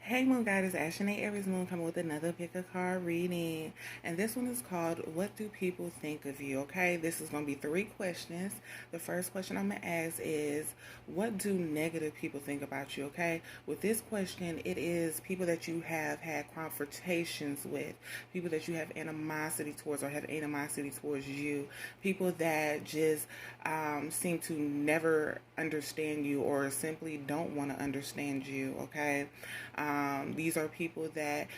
Hey Moon Goddess, Ashley Aries Moon coming with another pick a card reading. And this one is called What Do People Think of You? Okay, this is going to be 3 questions. The first question I'm going to ask is, what do negative people think about you? Okay, with this question, it is people that you have had confrontations with, people that you have animosity towards or have animosity towards you, people that just seem to never understand you or simply don't want to understand you. Okay. These are people that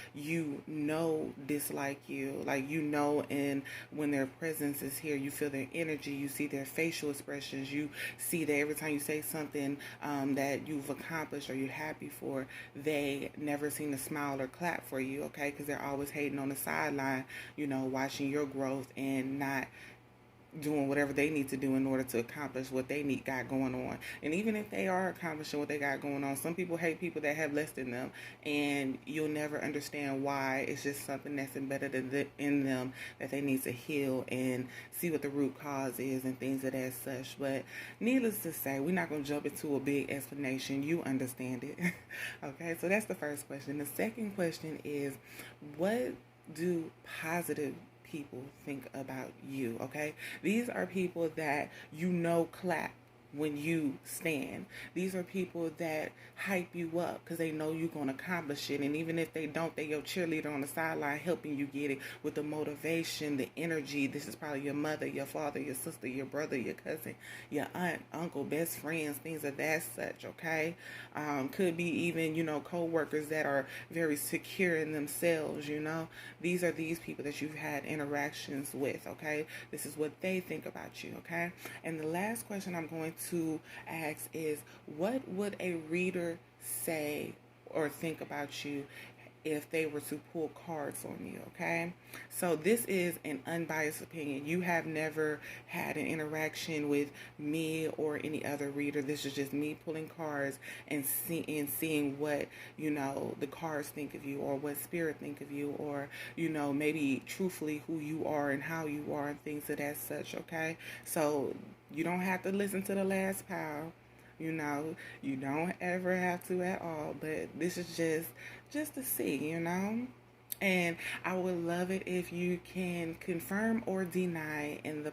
dislike you, and when their presence is here, you feel their energy, you see their facial expressions, you see that every time you say something that you've accomplished or you're happy for, they never seem to smile or clap for you, okay? Because they're always hating on the sideline, watching your growth and not doing whatever they need to do in order to accomplish what they got going on. And even if they are accomplishing what they got going on, some people hate people that have less than them, and you'll never understand why. It's just something that's embedded in them that they need to heal and see what the root cause is and things of that such. But needless to say, we're not going to jump into a big explanation. You understand it. Okay, so that's the first question. The second question is, what do positive people think about you? Okay, these are people that clap when you stand. These are people that hype you up because they know you're going to accomplish it, and even if they don't, they're your cheerleader on the sideline helping you get it with the motivation, the energy. This is probably your mother, your father, your sister, your brother, your cousin, your aunt, uncle, best friends, things of that such. Okay, could be even co-workers that are very secure in themselves. These are these people that you've had interactions with. Okay, this is what they think about you. Okay, and the last question I'm going to ask is, what would a reader say or think about you if they were to pull cards on you? Okay, so this is an unbiased opinion. You have never had an interaction with me or any other reader. This is just me pulling cards and seeing what the cards think of you, or what spirit think of you, or maybe truthfully who you are and how you are and things of that such. Okay, so you don't have to listen to the last pile. You don't ever have to at all, but this is just to see. And I would love it if you can confirm or deny in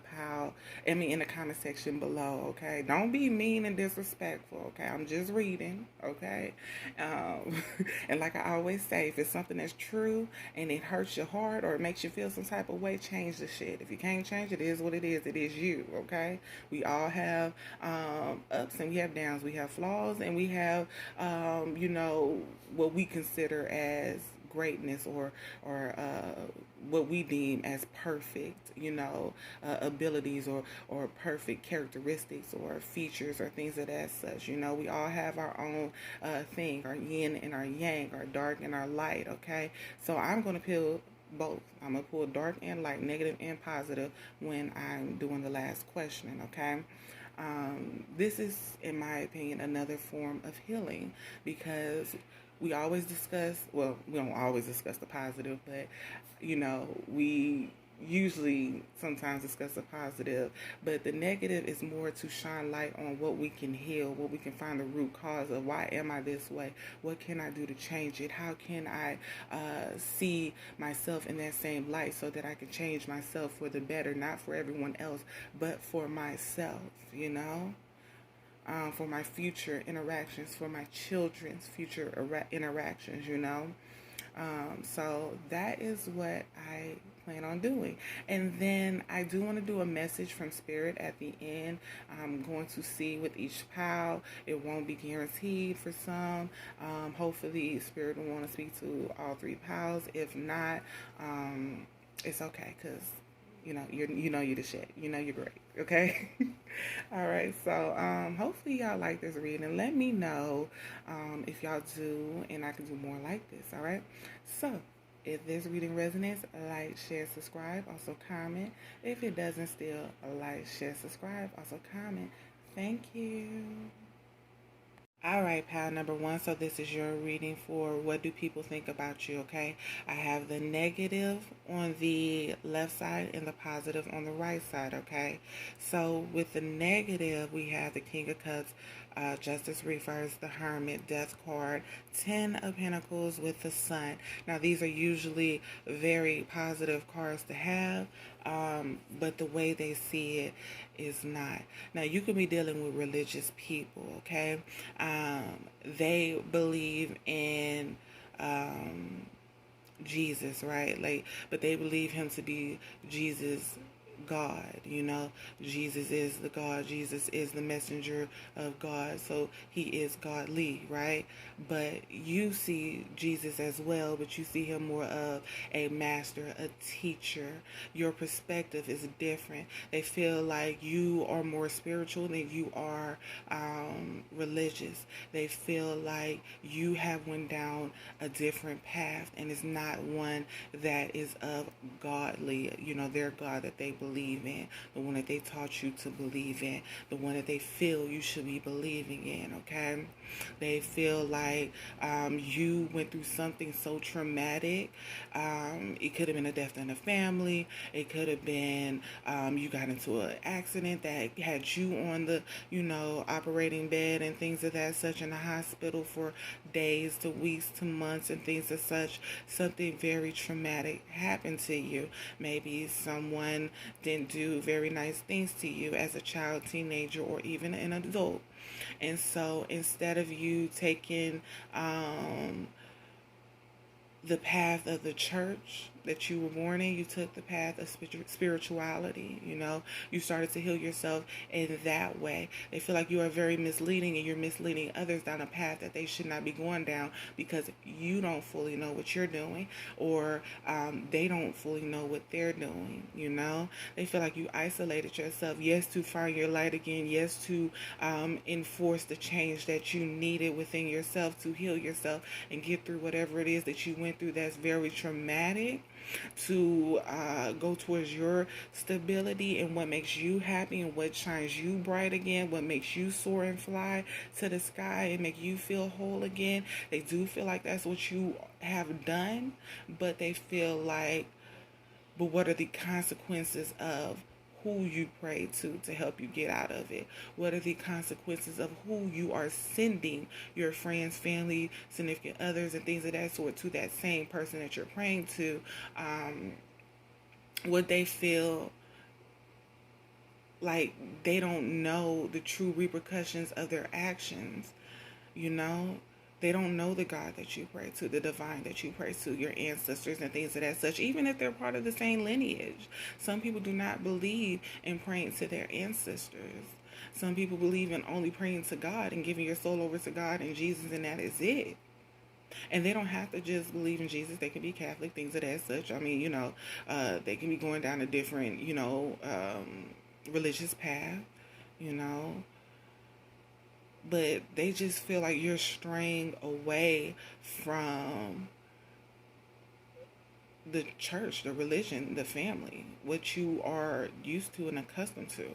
in the comment section below, okay? Don't be mean and disrespectful, okay? I'm just reading, okay? And like I always say, if it's something that's true and it hurts your heart or it makes you feel some type of way, change the shit. If you can't change it, it is what it is. It is you, okay? We all have ups and we have downs. We have flaws and we have, what we consider as greatness or what we deem as perfect abilities or perfect characteristics or features or things of that such. We all have our own thing, our yin and our yang, our dark and our light. Okay, so I'm going to pull both. I'm going to pull dark and light, negative and positive, when I'm doing the last question. Okay, this is, in my opinion, another form of healing, because we always we don't always discuss the positive, but we usually sometimes discuss the positive, but the negative is more to shine light on what we can heal, what we can find the root cause of. Why am I this way? What can I do to change it? How can I see myself in that same light so that I can change myself for the better, not for everyone else, but for myself, for my future interactions, for my children's future interactions, So that is what I plan on doing. And then I do want to do a message from Spirit at the end. I'm going to see with each pile. It won't be guaranteed for some. Hopefully Spirit will want to speak to all 3 piles. If not, it's okay, because you're the shit. You're great. Okay. All right. So hopefully y'all like this reading. Let me know if y'all do, and I can do more like this. All right. So if this reading resonates, like, share, subscribe. Also comment. If it doesn't, still like, share, subscribe. Also comment. Thank you. All right, pal number 1. So this is your reading for what do people think about you, okay? I have the negative on the left side and the positive on the right side, okay? So with the negative, we have the King of Cups, Justice Reverse, the Hermit, Death card, 10 of Pentacles with the Sun. Now, these are usually very positive cards to have, but the way they see it is not. Now, you could be dealing with religious people, okay? They believe in Jesus, right? Like, but they believe him to be Jesus, God, Jesus is the God, Jesus is the messenger of God, so he is godly, right? But you see Jesus as well, but you see him more of a master, a teacher. Your perspective is different. They feel like you are more spiritual than you are religious. They feel like you have went down a different path, and it's not one that is of godly, their God that they believe in, the one that they taught you to believe in, the one that they feel you should be believing in, okay? They feel like you went through something so traumatic. It could have been a death in the family. It could have been you got into an accident that had you on the, operating bed and things of that such in the hospital for days to weeks to months and things of such. Something very traumatic happened to you. Maybe someone didn't do very nice things to you as a child, teenager, or even an adult. And so instead of you taking the path of the church that you were born in, you took the path of spirituality. You started to heal yourself in that way. They feel like you are very misleading, and you're misleading others down a path that they should not be going down because you don't fully know what you're doing, or they don't fully know what they're doing. They feel like you isolated yourself, yes, to find your light again, yes, to enforce the change that you needed within yourself to heal yourself and get through whatever it is that you went through that's very traumatic, to go towards your stability and what makes you happy and what shines you bright again, what makes you soar and fly to the sky and make you feel whole again. They do feel like that's what you have done, but they feel like, but what are the consequences of who you pray to help you get out of it? What are the consequences of who you are sending your friends, family, significant others, and things of that sort to that same person that you're praying to? Would they feel like they don't know the true repercussions of their actions? They don't know the God that you pray to, the divine that you pray to, your ancestors and things of that such, even if they're part of the same lineage. Some people do not believe in praying to their ancestors. Some people believe in only praying to God and giving your soul over to God and Jesus, and that is it. And they don't have to just believe in Jesus. They can be Catholic, things of that such. I mean, they can be going down a different, religious path, but they just feel like you're straying away from the church, the religion, the family, what you are used to and accustomed to,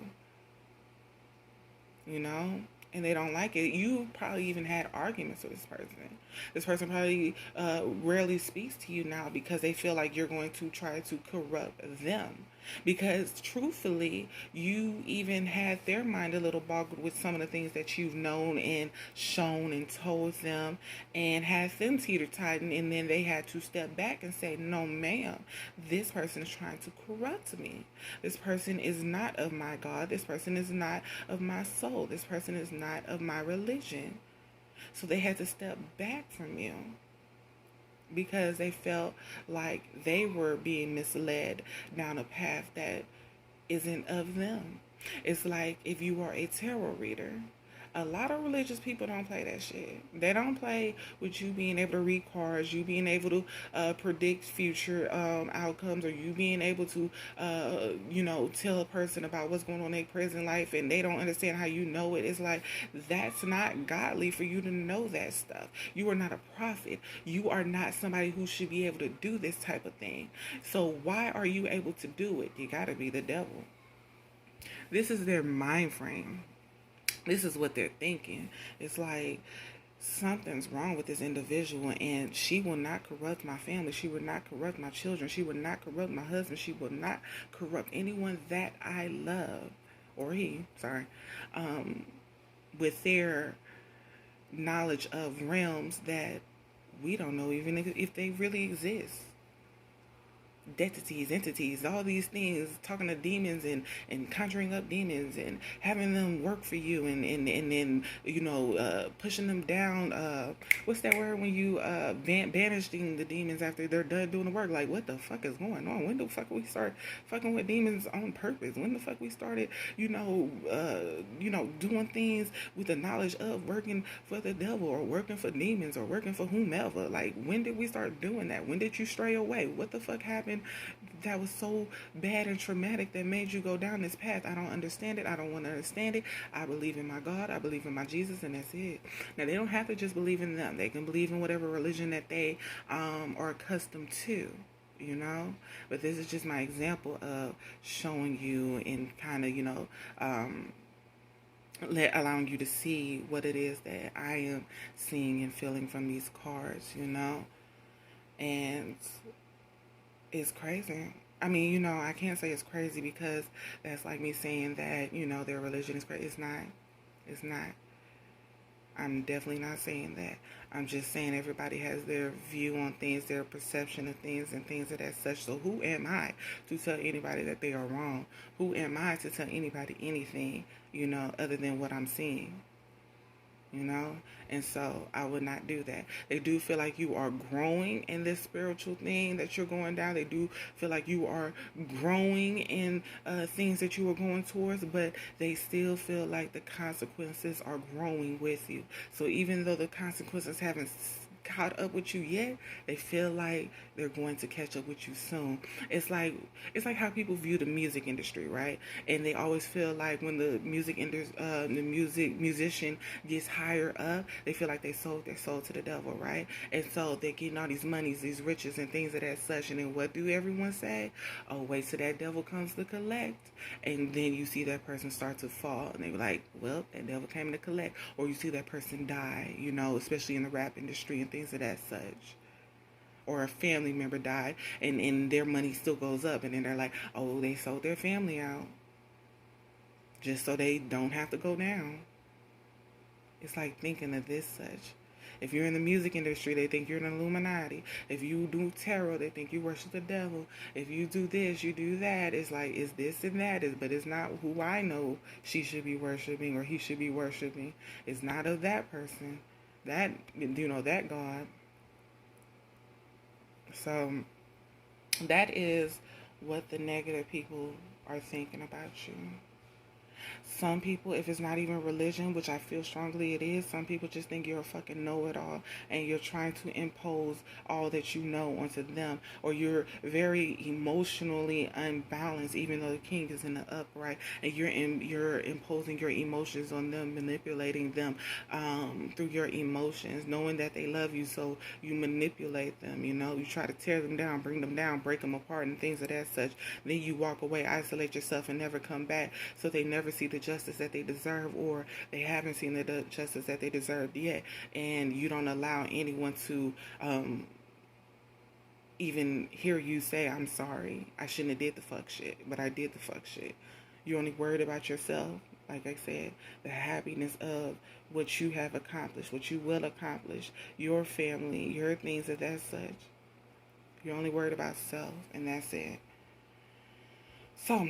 and they don't like it. You probably even had arguments with this person. This person probably rarely speaks to you now because they feel like you're going to try to corrupt them. Because truthfully, you even had their mind a little boggled with some of the things that you've known and shown and told them, and had them teeter-tottering, and then they had to step back and say, no ma'am, this person is trying to corrupt me. This person is not of my God. This person is not of my soul. This person is not of my religion. So they had to step back from you because they felt like they were being misled down a path that isn't of them. It's like if you are a tarot reader. A lot of religious people don't play that shit. They don't play with you being able to read cards, you being able to predict future outcomes, or you being able to, tell a person about what's going on in their present life and they don't understand how you know it. It's like, that's not godly for you to know that stuff. You are not a prophet. You are not somebody who should be able to do this type of thing. So why are you able to do it? You gotta be the devil. This is their mind frame. This is what they're thinking. It's like something's wrong with this individual, and she will not corrupt my family. She will not corrupt my children. She will not corrupt my husband. She will not corrupt anyone that I love. Or he, sorry. with their knowledge of realms that we don't know even if they really exist. Deities, entities, all these things, talking to demons and conjuring up demons and having them work for you and then, pushing them down. What's that word when you banishing the demons after they're done doing the work? Like, what the fuck is going on? When the fuck we start fucking with demons on purpose? When the fuck we started, doing things with the knowledge of working for the devil or working for demons or working for whomever? Like, when did we start doing that? When did you stray away? What the fuck happened that was so bad and traumatic that made you go down this path? I don't understand it. I don't want to understand it. I believe in my God. I believe in my Jesus, and that's it. Now, they don't have to just believe in them. They can believe in whatever religion that they are accustomed to, But this is just my example of showing you and kind of, allowing you to see what it is that I am seeing and feeling from these cards, And it's crazy. I mean, I can't say it's crazy because that's like me saying that, their religion is crazy. It's not. It's not. I'm definitely not saying that. I'm just saying everybody has their view on things, their perception of things and things of that such. So who am I to tell anybody that they are wrong? Who am I to tell anybody anything, other than what I'm seeing? And so I would not do that. They do feel like you are growing in this spiritual thing that you're going down. They do feel like you are growing in things that you are going towards, but they still feel like the consequences are growing with you. So even though the consequences haven't caught up with you yet, they feel like they're going to catch up with you soon. It's like how people view the music industry, right? And they always feel like when the musician gets higher up, they feel like they sold their soul to the devil, right? And so they're getting all these monies, these riches and things of that such. And then what do everyone say? Oh, wait till that devil comes to collect. And then you see that person start to fall, and they're like, well, that devil came to collect. Or you see that person die, especially in the rap industry and things of that such. Or a family member died and their money still goes up, and then they're like, oh, they sold their family out just so they don't have to go down. It's like thinking of this such. If you're in the music industry, they think you're an Illuminati. If you do tarot, they think you worship the devil. If you do this, you do that. It's like, it's this and that, but it's not who I know she should be worshiping or he should be worshiping. It's not of that person. That God. So that is what the negative people are thinking about you. Some people, if it's not even religion, which I feel strongly it is, some people just think you're a fucking know-it-all and you're trying to impose all that you know onto them, or you're very emotionally unbalanced, even though the king is in the upright, and you're imposing your emotions on them, manipulating them through your emotions, knowing that they love you, so you manipulate them, you try to tear them down, bring them down, break them apart and things of that such. Then you walk away, isolate yourself, and never come back, so they never see the justice that they deserve, or they haven't seen the justice that they deserved yet, and you don't allow anyone to even hear you say, I'm sorry, I shouldn't have did the fuck shit, but I did the fuck shit. You're only worried about yourself, like I said, the happiness of what you have accomplished, what you will accomplish, your family, your things of that such. You're only worried about self, and that's it. So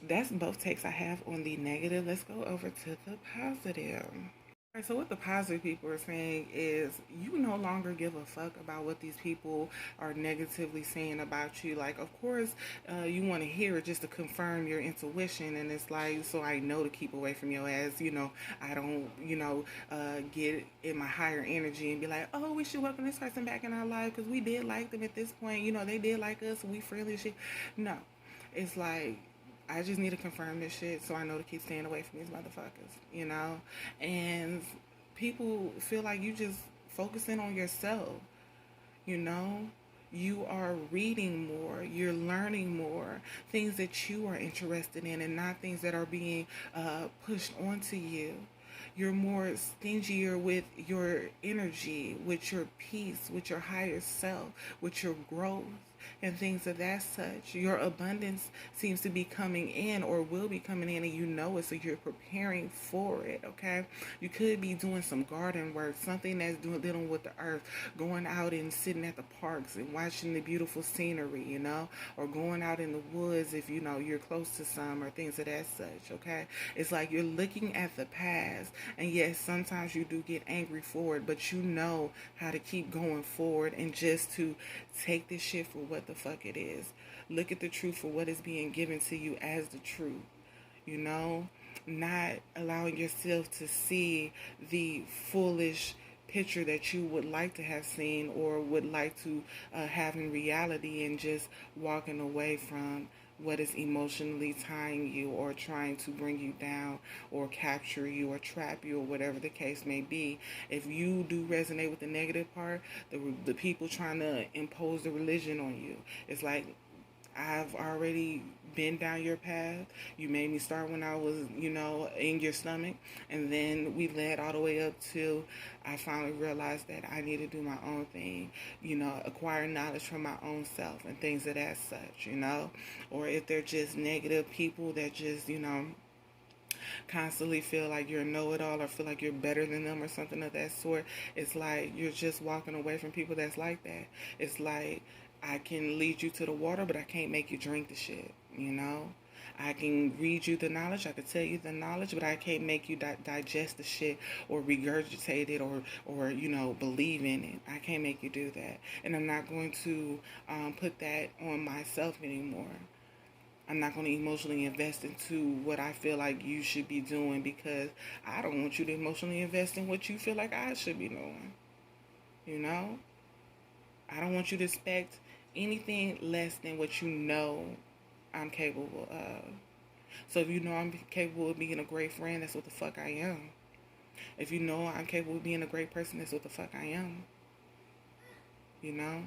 that's both takes I have on the negative. Let's go over to the positive. All right, so what the positive people are saying is you no longer give a fuck about what these people are negatively saying about you. Like, of course, you want to hear it just to confirm your intuition, and it's like, so I know to keep away from your ass. I don't, get in my higher energy and be like, oh, we should welcome this person back in our life because we did like them at this point. They did like us, and we friendly shit. No, it's like, I just need to confirm this shit so I know to keep staying away from these motherfuckers, And people feel like you just focusing on yourself, You are reading more, you're learning more, things that you are interested in and not things that are being pushed onto you. You're more stingier with your energy, with your peace, with your higher self, with your growth. and things of that such. Your abundance seems to be coming in or will be coming in, and you know it, so you're preparing for it, okay? You could be doing some garden work, something that's dealing with the earth, going out and sitting at the parks and watching the beautiful scenery, you know, or going out in the woods if you know you're close to some, or things of that such, okay? It's like you're looking at the past, and yes, sometimes you do get angry for it, but you know how to keep going forward and just to take this shit for what the fuck it is. Look at the truth for what is being given to you as the truth, you know? Not allowing yourself to see the foolish picture that you would like to have seen or would like to have in reality, and just walking away from what is emotionally tying you or trying to bring you down or capture you or trap you or whatever the case may be. If you do resonate with the negative part, the people trying to impose the religion on you, it's like, I've already been down your path. You made me start when I was, you know, in your stomach. And then we led all the way up till I finally realized that I need to do my own thing, you know, acquire knowledge from my own self and things of that such, you know. Or if they're just negative people that just, you know, constantly feel like you're a know-it-all or feel like you're better than them or something of that sort, it's like you're just walking away from people that's like that. It's like, I can lead you to the water, but I can't make you drink the shit, you know? I can read you the knowledge, I can tell you the knowledge, but I can't make you digest the shit or regurgitate it or, you know, believe in it. I can't make you do that. And I'm not going to put that on myself anymore. I'm not going to emotionally invest into what I feel like you should be doing, because I don't want you to emotionally invest in what you feel like I should be doing. You know? I don't want you to expect anything less than what you know I'm capable of. So if you know I'm capable of being a great friend, that's what the fuck I am. If you know I'm capable of being a great person, that's what the fuck I am. You know?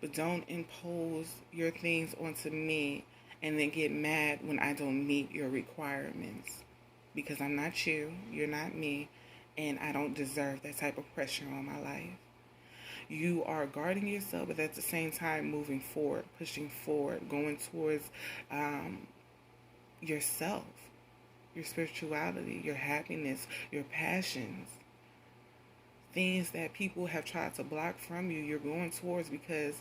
But don't impose your things onto me and then get mad when I don't meet your requirements. Because I'm not you, you're not me, and I don't deserve that type of pressure on my life. You are guarding yourself, but at the same time moving forward, pushing forward, going towards yourself, your spirituality, your happiness, your passions. Things that people have tried to block from you, you're going towards because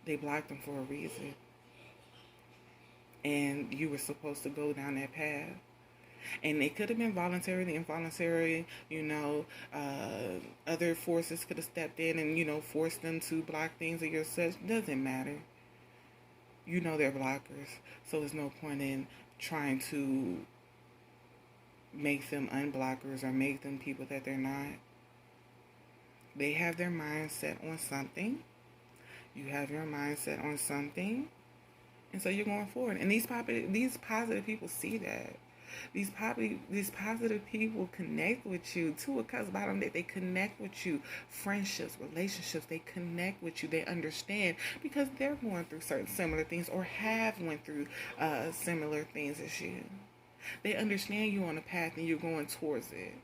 they blocked them for a reason. And you were supposed to go down that path. And it could have been voluntary, involuntary, you know, other forces could have stepped in and, you know, forced them to block things of your such. Doesn't matter. You know they're blockers. So there's no point in trying to make them unblockers or make them people that they're not. They have their mind set on something. You have your mind set on something. And so you're going forward. And these positive people see that. These positive people connect with you to a cause bottom that they connect with you. Friendships, relationships, they connect with you. They understand because they're going through certain similar things or have went through similar things as you. They understand you on a path and you're going towards it.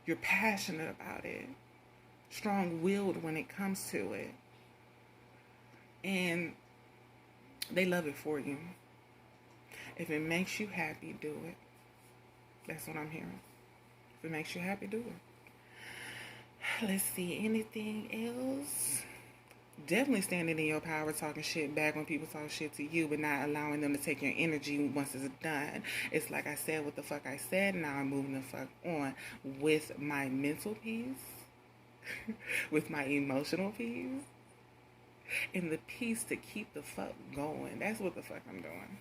You're passionate about it. Strong-willed when it comes to it. And they love it for you. If it makes you happy, do it. That's what I'm hearing. If it makes you happy, do it. Let's see, anything else? Definitely standing in your power, talking shit back when people talk shit to you, but not allowing them to take your energy once it's done. It's like I said what the fuck I said, now I'm moving the fuck on with my mental peace, with my emotional peace, and the peace to keep the fuck going. That's what the fuck I'm doing.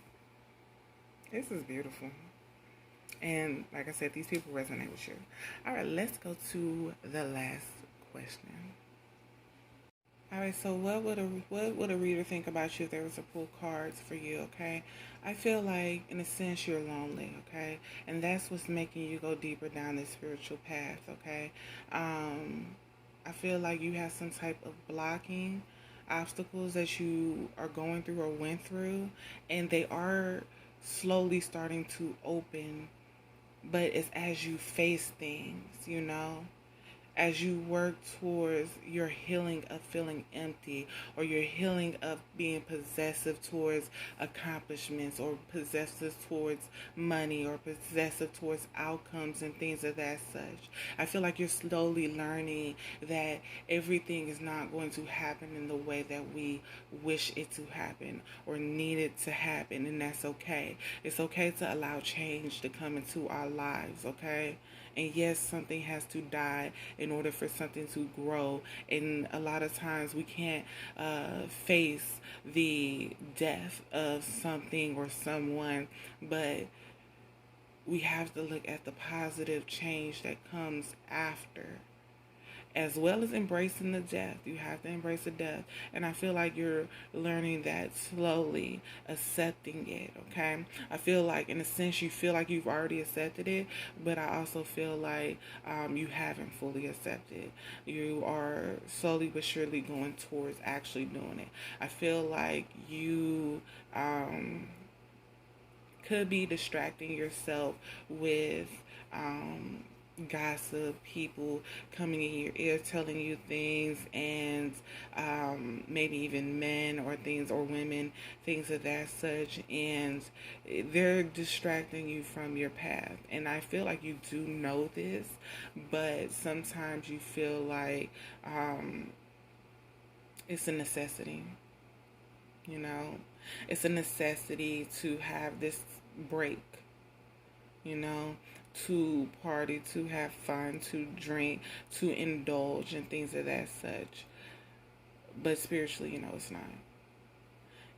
This is beautiful. And like I said, these people resonate with you. All right, let's go to the last question. All right, so what would a reader think about you if they were to pull cards for you, okay? I feel like, in a sense, you're lonely, okay? And that's what's making you go deeper down this spiritual path, okay? I feel like you have some type of blocking obstacles that you are going through or went through, and they are slowly starting to open, but it's as you face things, you know, as you work towards your healing of feeling empty, or your healing of being possessive towards accomplishments, or possessive towards money, or possessive towards outcomes and things of that such. I feel like you're slowly learning that everything is not going to happen in the way that we wish it to happen or need it to happen, and that's okay. It's okay to allow change to come into our lives, okay? And yes, something has to die in order for something to grow. And a lot of times we can't face the death of something or someone, but we have to look at the positive change that comes after, as well as embracing the death. You have to embrace the death. And I feel like you're learning that slowly, accepting it, okay? I feel like, in a sense, you feel like you've already accepted it, but I also feel like you haven't fully accepted. You are slowly but surely going towards actually doing it. I feel like you could be distracting yourself with gossip, people coming in your ear telling you things, and maybe even men or things, or women, things of that such, and they're distracting you from your path. And I feel like you do know this, but sometimes you feel like it's a necessity, you know? It's a necessity to have this break, you know, to party, to have fun, to drink, to indulge in things of that such. But spiritually, you know, it's not.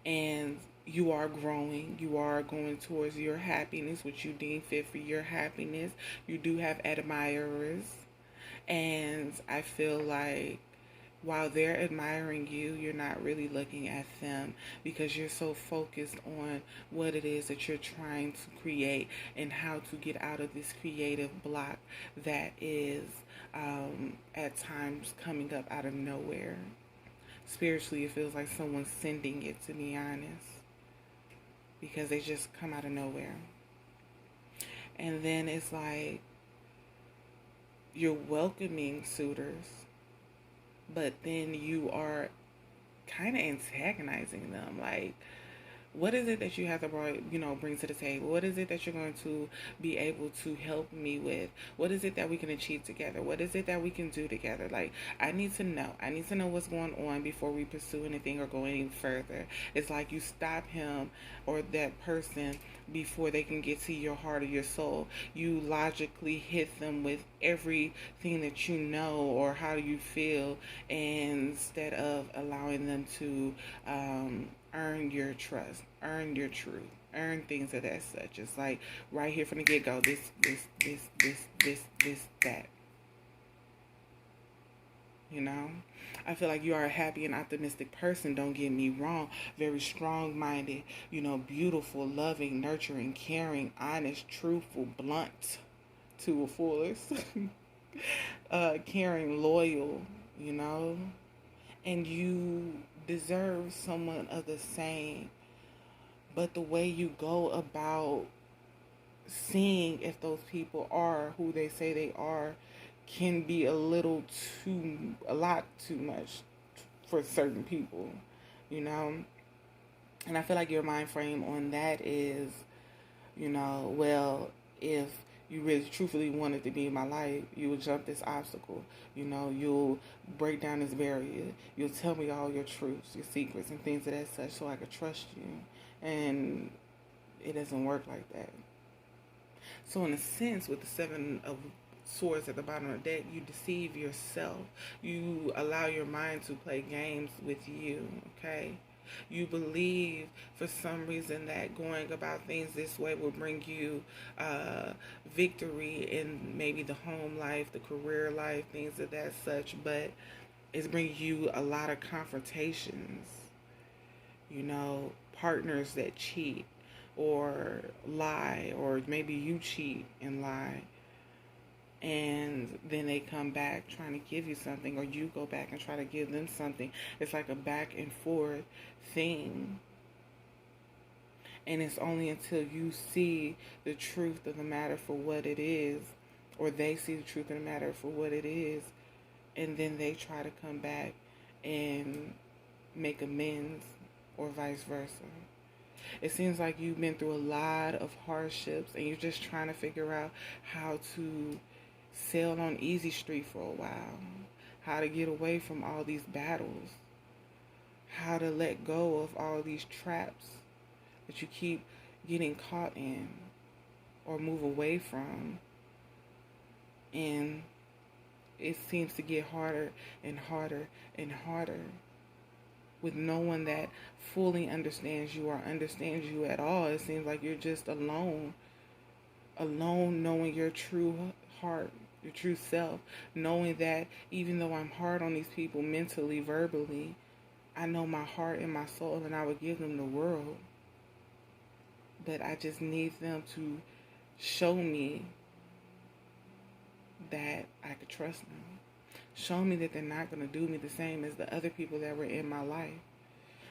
And you are growing. You are going towards your happiness, which you deem fit for your happiness. You do have admirers. And I feel like while they're admiring you, you're not really looking at them, because you're so focused on what it is that you're trying to create and how to get out of this creative block that is at times coming up out of nowhere. Spiritually, it feels like someone's sending it, to be honest, because they just come out of nowhere. And then it's like you're welcoming suitors, but then you are kind of antagonizing them. Like, what is it that you have to bring to the table? What is it that you're going to be able to help me with? What is it that we can achieve together? What is it that we can do together? Like, I need to know. I need to know what's going on before we pursue anything or go any further. It's like you stop him or that person before they can get to your heart or your soul. You logically hit them with everything that you know or how you feel, instead of allowing them to earn your trust, earn your truth, earn things of that such. It's like right here from the get go, this, that. You know? I feel like you are a happy and optimistic person, don't get me wrong. Very strong minded, beautiful, loving, nurturing, caring, honest, truthful, blunt to a fullest. Caring, loyal, and you deserve someone of the same. But the way you go about seeing if those people are who they say they are can be a lot too much for certain people, And I feel like your mind frame on that is, well, if you really truthfully wanted to be in my life, you will jump this obstacle. You'll break down this barrier. You'll tell me all your truths, your secrets, and things of that such so I could trust you. And it doesn't work like that. So in a sense, with the Seven of Swords at the bottom of the deck, you deceive yourself. You allow your mind to play games with you, okay? You believe for some reason that going about things this way will bring you victory in maybe the home life, the career life, things of that such, but it's bringing you a lot of confrontations, partners that cheat or lie, or maybe you cheat and lie. And then they come back trying to give you something, or you go back and try to give them something. It's like a back and forth thing. And it's only until you see the truth of the matter for what it is, or they see the truth of the matter for what it is, and then they try to come back and make amends, or vice versa. It seems like you've been through a lot of hardships and you're just trying to figure out how to sail on easy street for a while, how to get away from all these battles, how to let go of all these traps that you keep getting caught in or move away from. And it seems to get harder and harder and harder with no one that fully understands you or understands you at all. It seems like you're just alone knowing your true heart, your true self, knowing that even though I'm hard on these people mentally, verbally, I know my heart and my soul, and I would give them the world. But I just need them to show me that I could trust them. Show me that they're not going to do me the same as the other people that were in my life.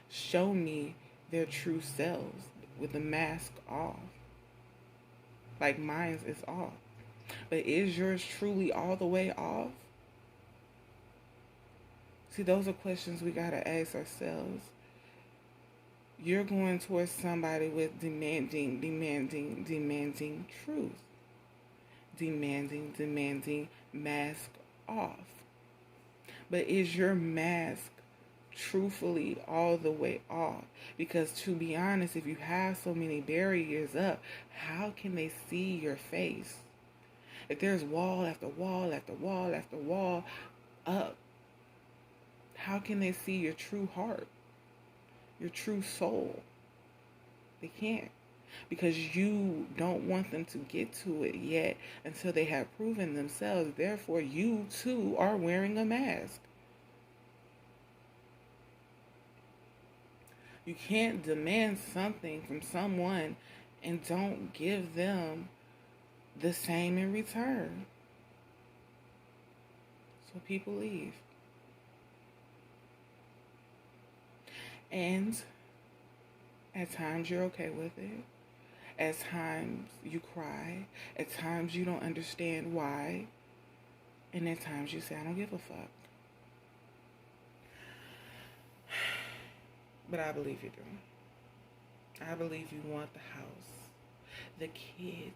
Show me their true selves with the mask off. Like mine is off. But is yours truly all the way off? See, those are questions we got to ask ourselves. You're going towards somebody with demanding truth. Demanding mask off. But is your mask truthfully all the way off? Because to be honest, if you have so many barriers up, how can they see your face? If there's wall after wall after wall after wall up, how can they see your true heart, your true soul? They can't. Because you don't want them to get to it yet until they have proven themselves. Therefore, you too are wearing a mask. You can't demand something from someone and don't give them the same in return. So people leave. And at times you're okay with it. At times you cry. At times you don't understand why. And at times you say, I don't give a fuck. But I believe you do. I believe you want the house, the kids,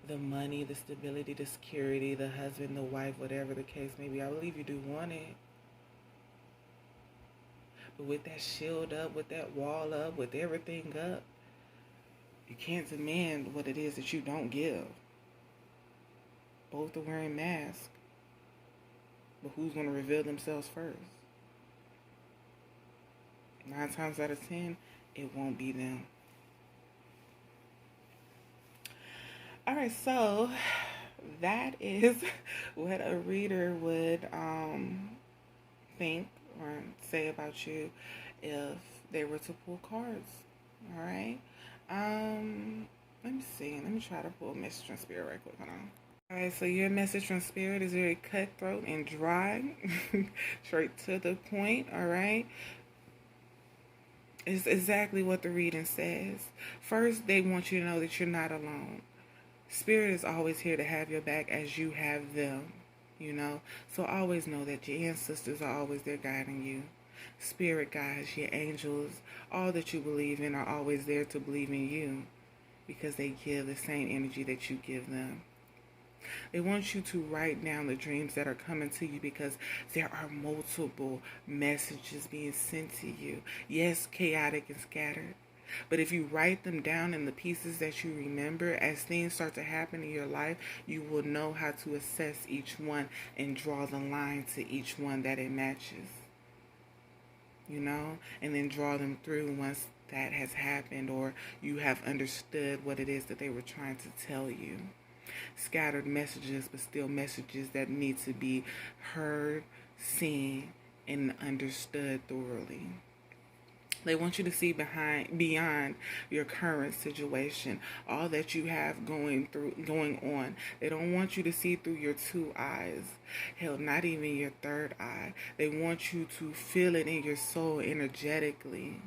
the money, the stability, the security, the husband, the wife, whatever the case may be. I believe you do want it. But with that shield up, with that wall up, with everything up, you can't demand what it is that you don't give. Both are wearing masks. But who's going to reveal themselves first? 9 times out of 10, it won't be them. Alright, so that is what a reader would think or say about you if they were to pull cards. Alright? Let me see. Let me try to pull a message from Spirit right quick. Hold on. Alright, so your message from Spirit is very cutthroat and dry. Straight to the point, alright? It's exactly what the reading says. First, they want you to know that you're not alone. Spirit is always here to have your back as you have them, you know? So always know that your ancestors are always there guiding you. Spirit guides, your angels, all that you believe in are always there to believe in you because they give the same energy that you give them. They want you to write down the dreams that are coming to you because there are multiple messages being sent to you. Yes, chaotic and scattered. But if you write them down in the pieces that you remember, as things start to happen in your life, you will know how to assess each one and draw the line to each one that it matches. You know? And then draw them through once that has happened or you have understood what it is that they were trying to tell you. Scattered messages, but still messages that need to be heard, seen, and understood thoroughly. They want you to see beyond your current situation, all that you have going on. They don't want you to see through your 2 eyes. Hell, not even your 3rd eye. They want you to feel it in your soul energetically.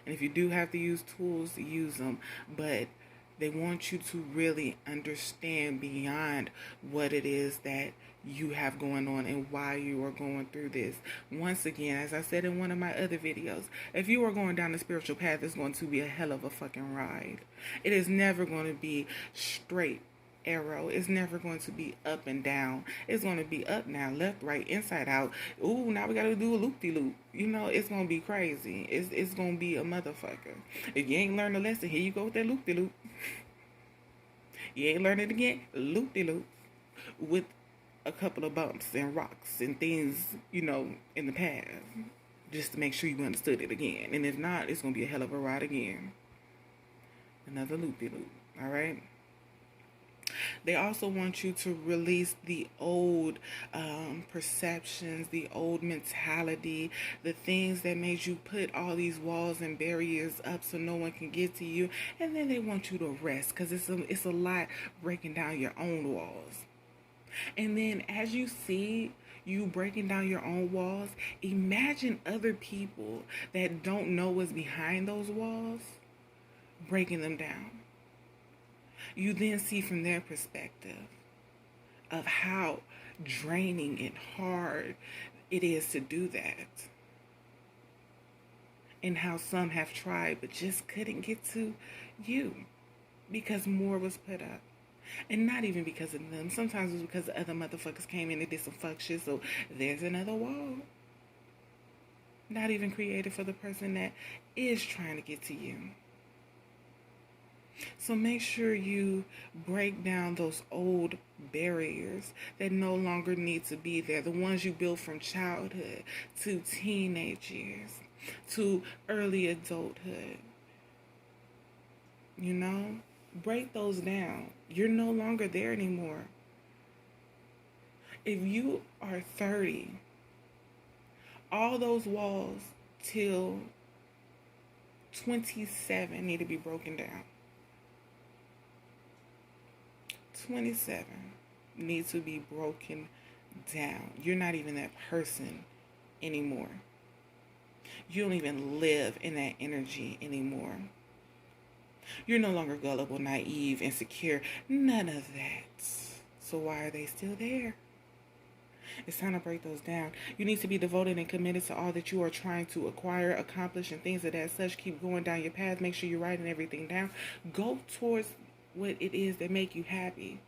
And if you do have to use tools, use them. But they want you to really understand beyond what it is that you have going on and why you are going through this. Once again, as I said in one of my other videos, if you are going down the spiritual path, it's going to be a hell of a fucking ride. It is never going to be straight arrow. It's never going to be up and down. It's going to be up, down, left, right, inside out. Ooh, now we got to do a loop-de-loop. You know, it's going to be crazy. It's going to be a motherfucker. If you ain't learned a lesson, here you go with that loop-de-loop. You ain't learned it again, loop-de-loop. With a couple of bumps and rocks and things, you know, in the path. Just to make sure you understood it again. And if not, it's going to be a hell of a ride again. Another loop-de-loop. All right? They also want you to release the old perceptions, the old mentality, the things that made you put all these walls and barriers up so no one can get to you. And then they want you to rest because it's a lot breaking down your own walls. And then as you see you breaking down your own walls, imagine other people that don't know what's behind those walls breaking them down. You then see from their perspective of how draining and hard it is to do that. And how some have tried but just couldn't get to you because more was put up. And not even because of them. Sometimes it's because the other motherfuckers came in and did some fuck shit, so there's another wall. Not even created for the person that is trying to get to you. So make sure you break down those old barriers that no longer need to be there. The ones you built from childhood to teenage years to early adulthood. You know? Break those down. You're no longer there anymore. If you are 30, all those walls till 27 need to be broken down. 27 needs to be broken down. You're not even that person anymore. You don't even live in that energy anymore. You're no longer gullible, naive, insecure. None of that. So why are they still there? It's time to break those down. You need to be devoted and committed to all that you are trying to acquire, accomplish, and things of that such. Keep going down your path. Make sure you're writing everything down. Go towards what it is that make you happy.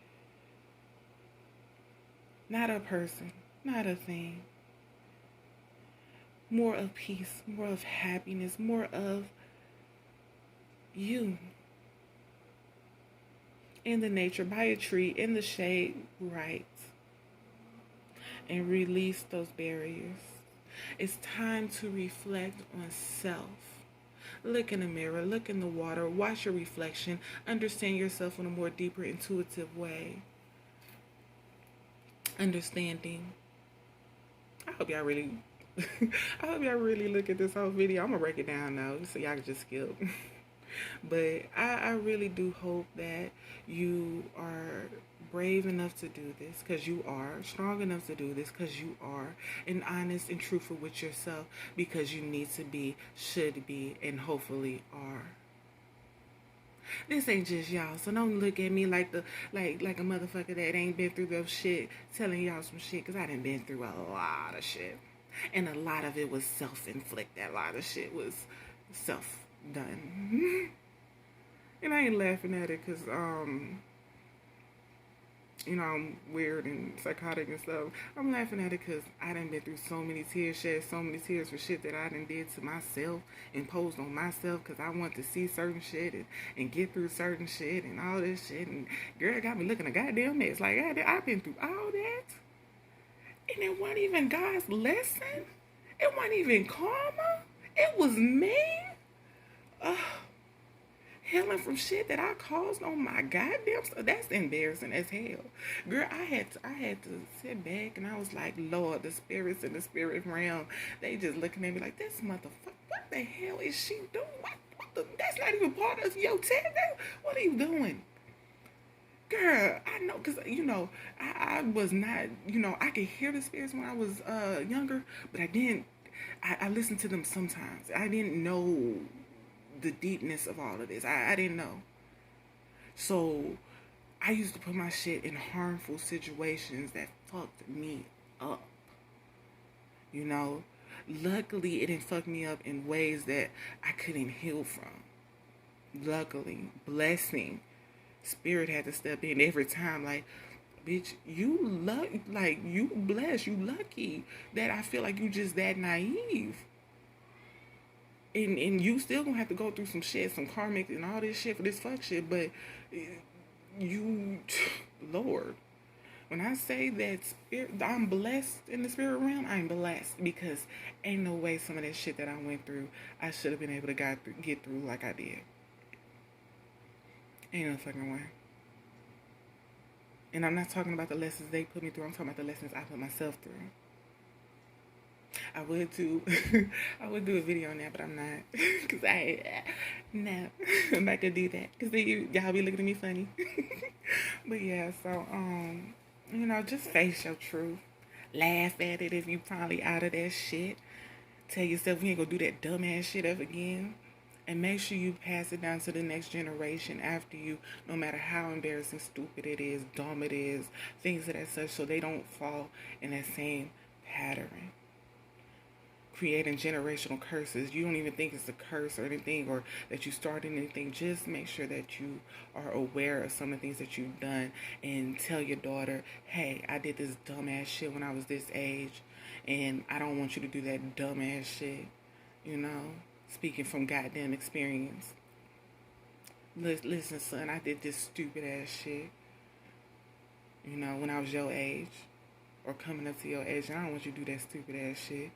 Not a person, not a thing. More of peace, more of happiness, more of you. In the nature, by a tree, in the shade, right. And release those barriers. It's time to reflect on self. Look in the mirror, look in the water, watch your reflection, understand yourself in a more deeper, intuitive way. Understanding. I hope y'all really look at this whole video. I'm gonna break it down now so y'all can just skip. But I really do hope that you are brave enough to do this, because you are strong enough to do this, because you are, and honest and truthful with yourself, because you need to be, should be, and hopefully are. This ain't just y'all, so don't look at me like a motherfucker that ain't been through those shit telling y'all some shit, because I done been through a lot of shit, and a lot of it was self-inflicted. A lot of shit was self-done. And I ain't laughing at it because you know, I'm weird and psychotic and stuff. I'm laughing at it because I done been through so many tears, shed so many tears for shit that I done did to myself, imposed on myself because I want to see certain shit and get through certain shit and all this shit. And girl got me looking a goddamn mess. Like, I've been through all that. And it wasn't even God's lesson. It wasn't even karma. It was me. Healing from shit that I caused on my goddamn stuff. That's embarrassing as hell. Girl, I had to sit back and I was like, Lord, the spirits in the spirit realm, they just looking at me like, this motherfucker, what the hell is she doing? That's not even part of your test. What are you doing? Girl, I know, because, you know, I was not, you know, I could hear the spirits when I was younger, but I listened to them sometimes. I didn't know the deepness of all of this. I didn't know. So I used to put my shit in harmful situations that fucked me up. You know, luckily it didn't fuck me up in ways that I couldn't heal from. Luckily, blessing. Spirit had to step in every time. Like, bitch, you blessed, you lucky that I feel like you just that naive. And you still gonna have to go through some shit, some karmic and all this shit for this fuck shit, but you, Lord, when I say that spirit, I'm blessed in the spirit realm, I'm blessed because ain't no way some of that shit that I went through, I should have been able to get through like I did. Ain't no fucking way. And I'm not talking about the lessons they put me through, I'm talking about the lessons I put myself through. I would do a video on that, but I'm not, cause no, I'm not gonna do that, cause y'all be looking at me funny. But yeah, so just face your truth, laugh at it if you probably out of that shit. Tell yourself we ain't gonna do that dumbass shit ever again, and make sure you pass it down to the next generation after you, no matter how embarrassing, stupid it is, dumb it is, things of that such, so they don't fall in that same pattern. Creating generational curses. You don't even think it's a curse or anything, or that you started anything. Just make sure that you are aware of some of the things that you've done, and tell your daughter, hey, I did this dumbass shit when I was this age, and I don't want you to do that dumbass shit. Speaking from goddamn experience. Listen, son, I did this stupid ass shit, when I was your age, or coming up to your age, and I don't want you to do that stupid ass shit.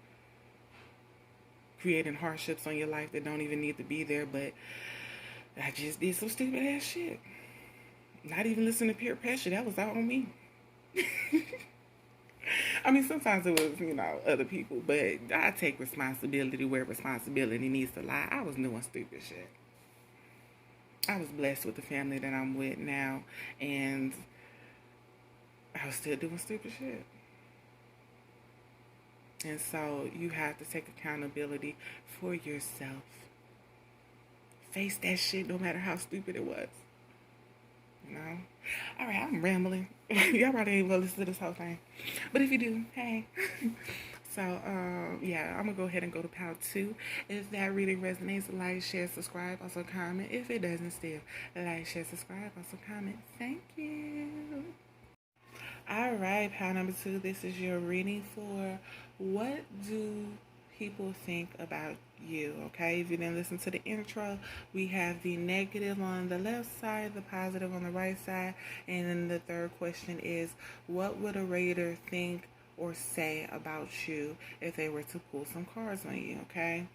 Creating hardships on your life that don't even need to be there, but I just did some stupid ass shit. Not even listening to peer pressure. That was all on me. I mean, sometimes it was, other people, but I take responsibility where responsibility needs to lie. I was doing stupid shit. I was blessed with the family that I'm with now, and I was still doing stupid shit. And so you have to take accountability for yourself. Face that shit no matter how stupid it was. All right, I'm rambling. Y'all probably ain't gonna listen to this whole thing. But if you do, hey. So, I'm going to go ahead and go to part 2. If that reading resonates, like, share, subscribe, also comment. If it doesn't still, like, share, subscribe, also comment. Thank you. All right, part number 2. This is your reading for what do people think about you, okay? If you didn't listen to the intro, we have the negative on the left side, the positive on the right side, and then the third question is, what would a reader think or say about you if they were to pull some cards on you, okay?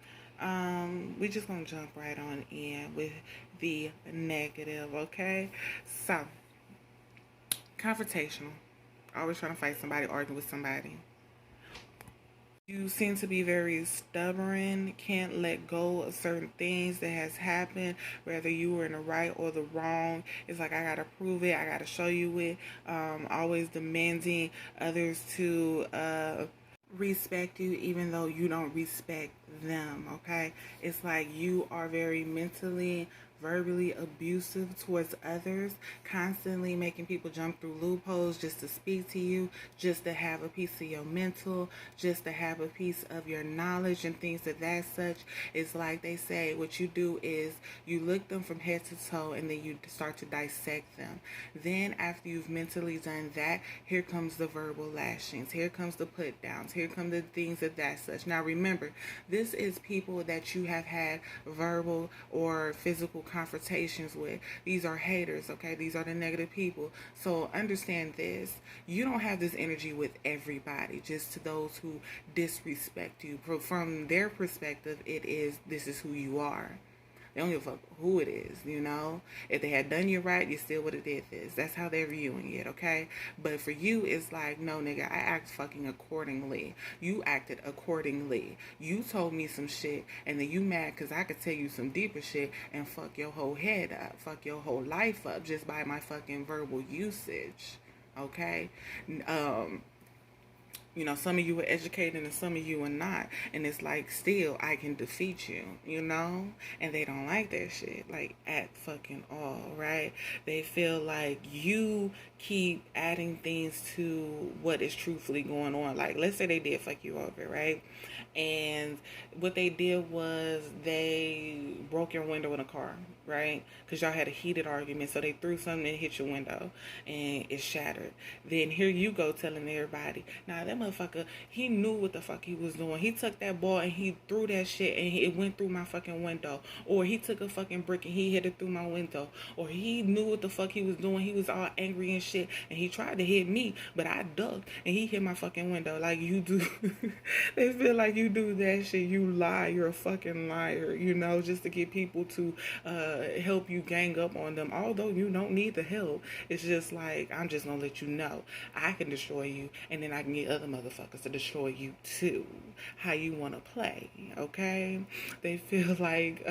We're just gonna jump right on in with the negative, okay? So, confrontational. Always trying to fight somebody, argue with somebody. You seem to be very stubborn, can't let go of certain things that has happened, whether you were in the right or the wrong. It's like, I gotta prove it, I gotta show you it. Always demanding others to respect you even though you don't respect them, okay? It's like you are very mentally, verbally abusive towards others, constantly making people jump through loopholes just to speak to you, just to have a piece of your mental, just to have a piece of your knowledge and things of that such. It's like they say, what you do is you look them from head to toe and then you start to dissect them. Then after you've mentally done that, here comes the verbal lashings, here comes the put downs, here come the things of that such. Now remember, this is people that you have had verbal or physical confrontations with. These are haters, okay? These are the negative people. So understand this. You don't have this energy with everybody, just to those who disrespect you. From their perspective, this is who you are. They don't give a fuck who it is, If they had done you right, you still would have did this. That's how they're viewing it, okay? But for you, it's like, no, nigga, I act fucking accordingly. You acted accordingly. You told me some shit, and then you mad because I could tell you some deeper shit and fuck your whole head up, fuck your whole life up just by my fucking verbal usage, okay? You know, some of you are educated and some of you are not. And it's like, still, I can defeat you, you know? And they don't like that shit, like, at fucking all, right? They feel like you keep adding things to what is truthfully going on. Like, let's say they did fuck you over, right? And what they did was they broke your window in a car, right? Because y'all had a heated argument. So they threw something and hit your window and it shattered. Then here you go telling everybody, nah, that motherfucker, he knew what the fuck he was doing. He took that ball and he threw that shit and it went through my fucking window. Or he took a fucking brick and he hit it through my window. Or he knew what the fuck he was doing. He was all angry and shit and he tried to hit me, but I ducked and he hit my fucking window. Like you do. They feel like you do that shit. You lie. You're a fucking liar, you know, just to get people to help you gang up on them. Although you don't need the help. It's just like, I'm just gonna let you know I can destroy you and then I can get other motherfuckers to destroy you too. How you want to play, okay? They feel like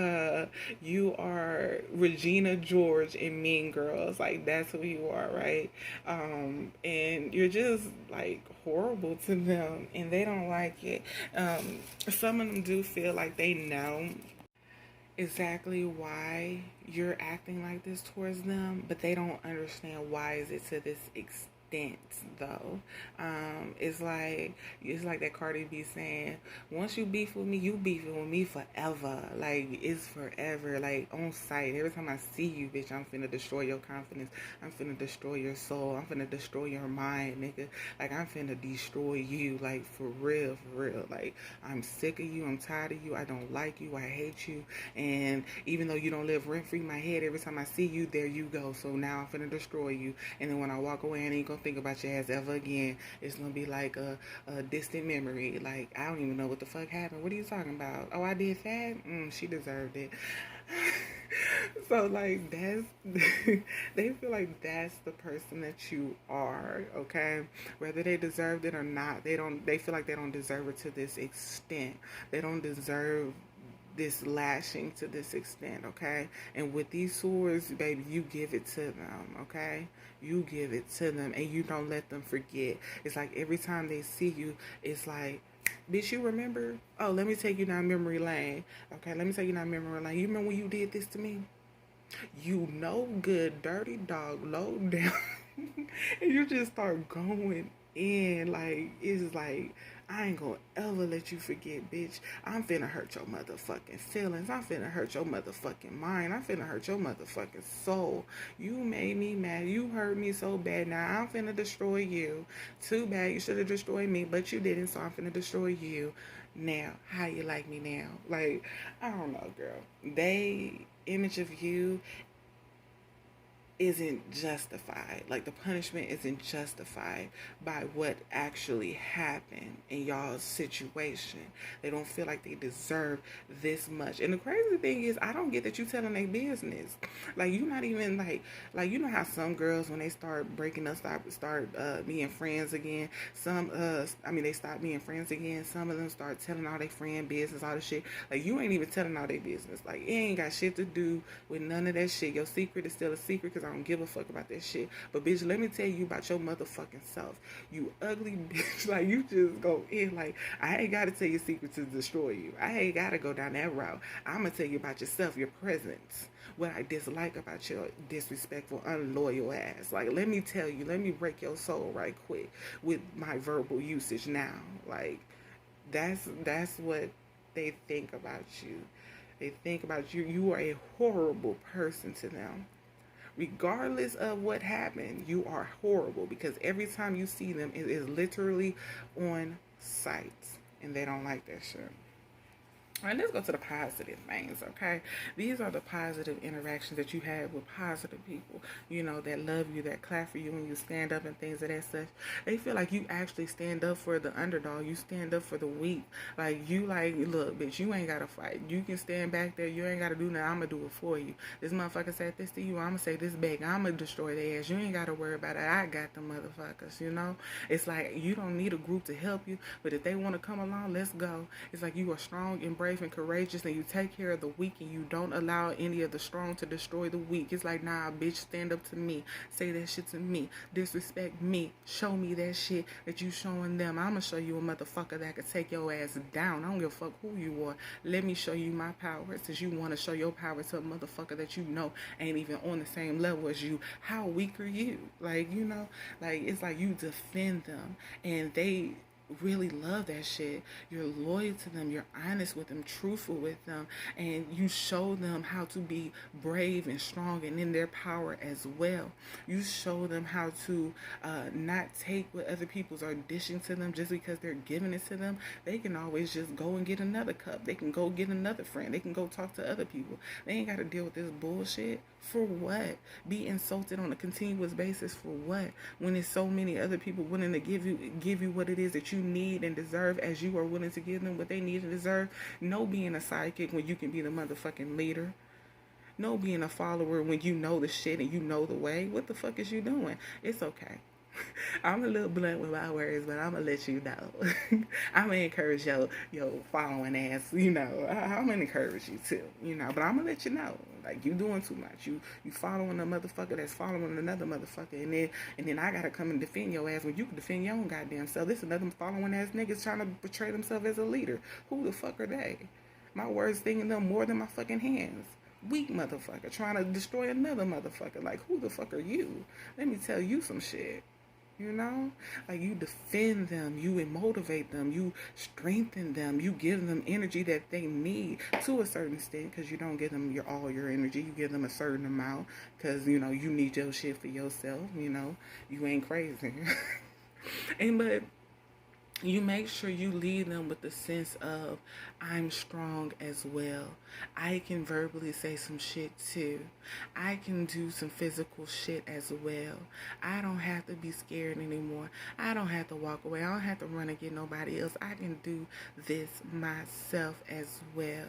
you are Regina George in Mean Girls. Like, that's who you are, right? And you're just like horrible to them and they don't like it. Some of them do feel like they know exactly why you're acting like this towards them, but they don't understand why is it to this extent though. It's like that Cardi B saying, once you beef with me, you beefing with me forever. Like, it's forever, like on sight. Every time I see you, bitch, I'm finna destroy your confidence. I'm finna destroy your soul. I'm finna destroy your mind, nigga. Like, I'm finna destroy you, like, for real, for real. Like, I'm sick of you. I'm tired of you. I don't like you. I hate you. And even though you don't live rent free in my head, every time I see you, there you go. So now I'm finna destroy you. And then when I walk away, I ain't gonna think about your ass ever again. It's gonna be like a distant memory. Like, I don't even know what the fuck happened. What are you talking about? Oh, I did that? She deserved it. So, like, that's they feel like that's the person that you are, okay? Whether they deserved it or not, they feel like they don't deserve it to this extent. They don't deserve this lashing to this extent, okay? And with these swords, baby, you give it to them, okay? You give it to them and you don't let them forget. It's like every time they see you, it's like, bitch, you remember? Oh, let me take you down memory lane. Okay, let me take you down memory lane. You remember when you did this to me? You no good, dirty dog, low down. And you just start going in. Like, it's like, I ain't gonna ever let you forget, bitch. I'm finna hurt your motherfucking feelings. I'm finna hurt your motherfucking mind. I'm finna hurt your motherfucking soul. You made me mad. You hurt me so bad. Now I'm finna destroy you. Too bad. You should have destroyed me, but you didn't, so I'm finna destroy you. Now, how you like me now? Like, I don't know, girl. They image of you isn't justified. Like, the punishment isn't justified by what actually happened in y'all's situation. They don't feel like they deserve this much. And the crazy thing is, I don't get that you telling their business. Like, you not even like you know how some girls, when they start breaking up, start being friends again. Some they stop being friends again. Some of them start telling all their friend business, all the shit. Like, you ain't even telling all their business. Like, it ain't got shit to do with none of that shit. Your secret is still a secret, because I don't give a fuck about that shit. But bitch, let me tell you about your motherfucking self. You ugly bitch. Like, you just go in. Like, I ain't gotta tell your secret to destroy you. I ain't gotta go down that route. I'm gonna tell you about yourself, your presence, what I dislike about your disrespectful, unloyal ass. Like, let me tell you, let me break your soul right quick with my verbal usage now. Like, that's what they think about you. They think about you. You are a horrible person to them. Regardless of what happened, you are horrible, because every time you see them, it is literally on sight, and they don't like that shit. All right, let's go to the positive things, okay? These are the positive interactions that you have with positive people, you know, that love you, that clap for you when you stand up and things of that such. They feel like you actually stand up for the underdog. You stand up for the weak. Like, you like, look, bitch, you ain't got to fight. You can stand back there. You ain't got to do nothing. I'm going to do it for you. This motherfucker said this to you. I'm going to say this back. I'm going to destroy their ass. You ain't got to worry about it. I got the motherfuckers, you know? It's like, you don't need a group to help you, but if they want to come along, let's go. It's like, you are strong and brave. brave and courageous, and you take care of the weak, and you don't allow any of the strong to destroy the weak. It's like, nah, bitch, stand up to me. Say that shit to me. Disrespect me. Show me that shit that you showing them. I'ma show you a motherfucker that could take your ass down. I don't give a fuck who you are. Let me show you my power. Since you want to show your power to a motherfucker that you know ain't even on the same level as you, how weak are you? Like, you know, like, it's like you defend them, and they really love that shit. You're loyal to them, you're honest with them, truthful with them, and you show them how to be brave and strong and in their power as well. You show them how to not take what other people's are dishing to them just because they're giving it to them. They can always just go and get another cup. They can go get another friend. They can go talk to other people. They ain't got to deal with this bullshit. For what? Be insulted on a continuous basis for what? When there's so many other people willing to give you what it is that you need and deserve, as you are willing to give them what they need and deserve. No being a sidekick when you can be the motherfucking leader. No being a follower when you know the shit and you know the way. What the fuck is you doing? It's okay. I'm a little blunt with my words, but I'm going to let you know. I'm going to encourage your following ass, you know. I'm going to encourage you too, you know. But I'm going to let you know. Like, you doing too much. You following a motherfucker that's following another motherfucker. And then I got to come and defend your ass when you can defend your own goddamn self. This another following ass niggas trying to portray themselves as a leader. Who the fuck are they? My words stinging them more than my fucking hands. Weak motherfucker trying to destroy another motherfucker. Like, who the fuck are you? Let me tell you some shit. You know, like, you defend them, you motivate them, you strengthen them, you give them energy that they need to a certain extent, because you don't give them all your energy. You give them a certain amount because, you know, you need your shit for yourself. You know, you ain't crazy. But you make sure you lead them with the sense of, I'm strong as well. I can verbally say some shit too. I can do some physical shit as well. I don't have to be scared anymore. I don't have to walk away. I don't have to run and get nobody else. I can do this myself as well.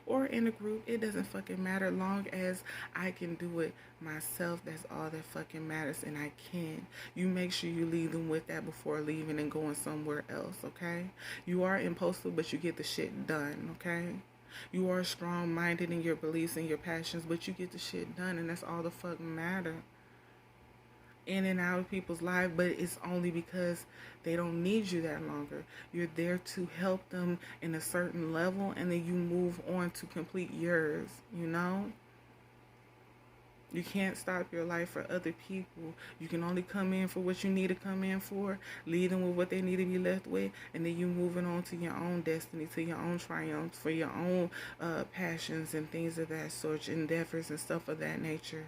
Or in a group, it doesn't fucking matter. Long as I can do it myself, that's all that fucking matters, and I can. You make sure you leave them with that before leaving and going somewhere else, okay? You are impulsive, but you get the shit done, okay? You are strong-minded in your beliefs and your passions, but you get the shit done, and that's all the fuck matter. In and out of people's lives, but it's only because they don't need you that longer. You're there to help them in a certain level, and then you move on to complete yours, you know? You can't stop your life for other people. You can only come in for what you need to come in for, lead them with what they need to be left with, and then you moving on to your own destiny, to your own triumphs, for your own passions and things of that sort, endeavors and stuff of that nature.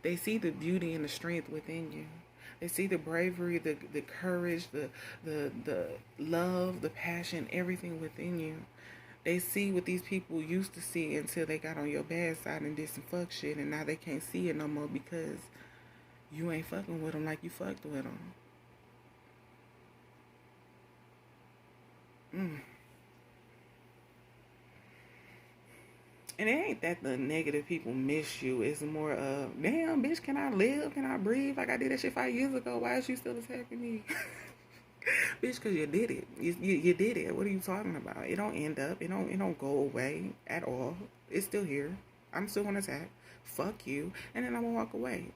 They see the beauty and the strength within you. They see the bravery, the courage, the love, the passion, everything within you. They see what these people used to see until they got on your bad side and did some fuck shit, and now they can't see it no more because you ain't fucking with them like you fucked with them. And it ain't that the negative people miss you. It's more of, damn, bitch, can I live? Can I breathe? Like, I did that shit 5 years ago. Why is you still attacking me? Bitch, because you did it. You did it. What are you talking about? It don't end up. It don't go away at all. It's still here. I'm still going to attack. Fuck you. And then I'm going to walk away.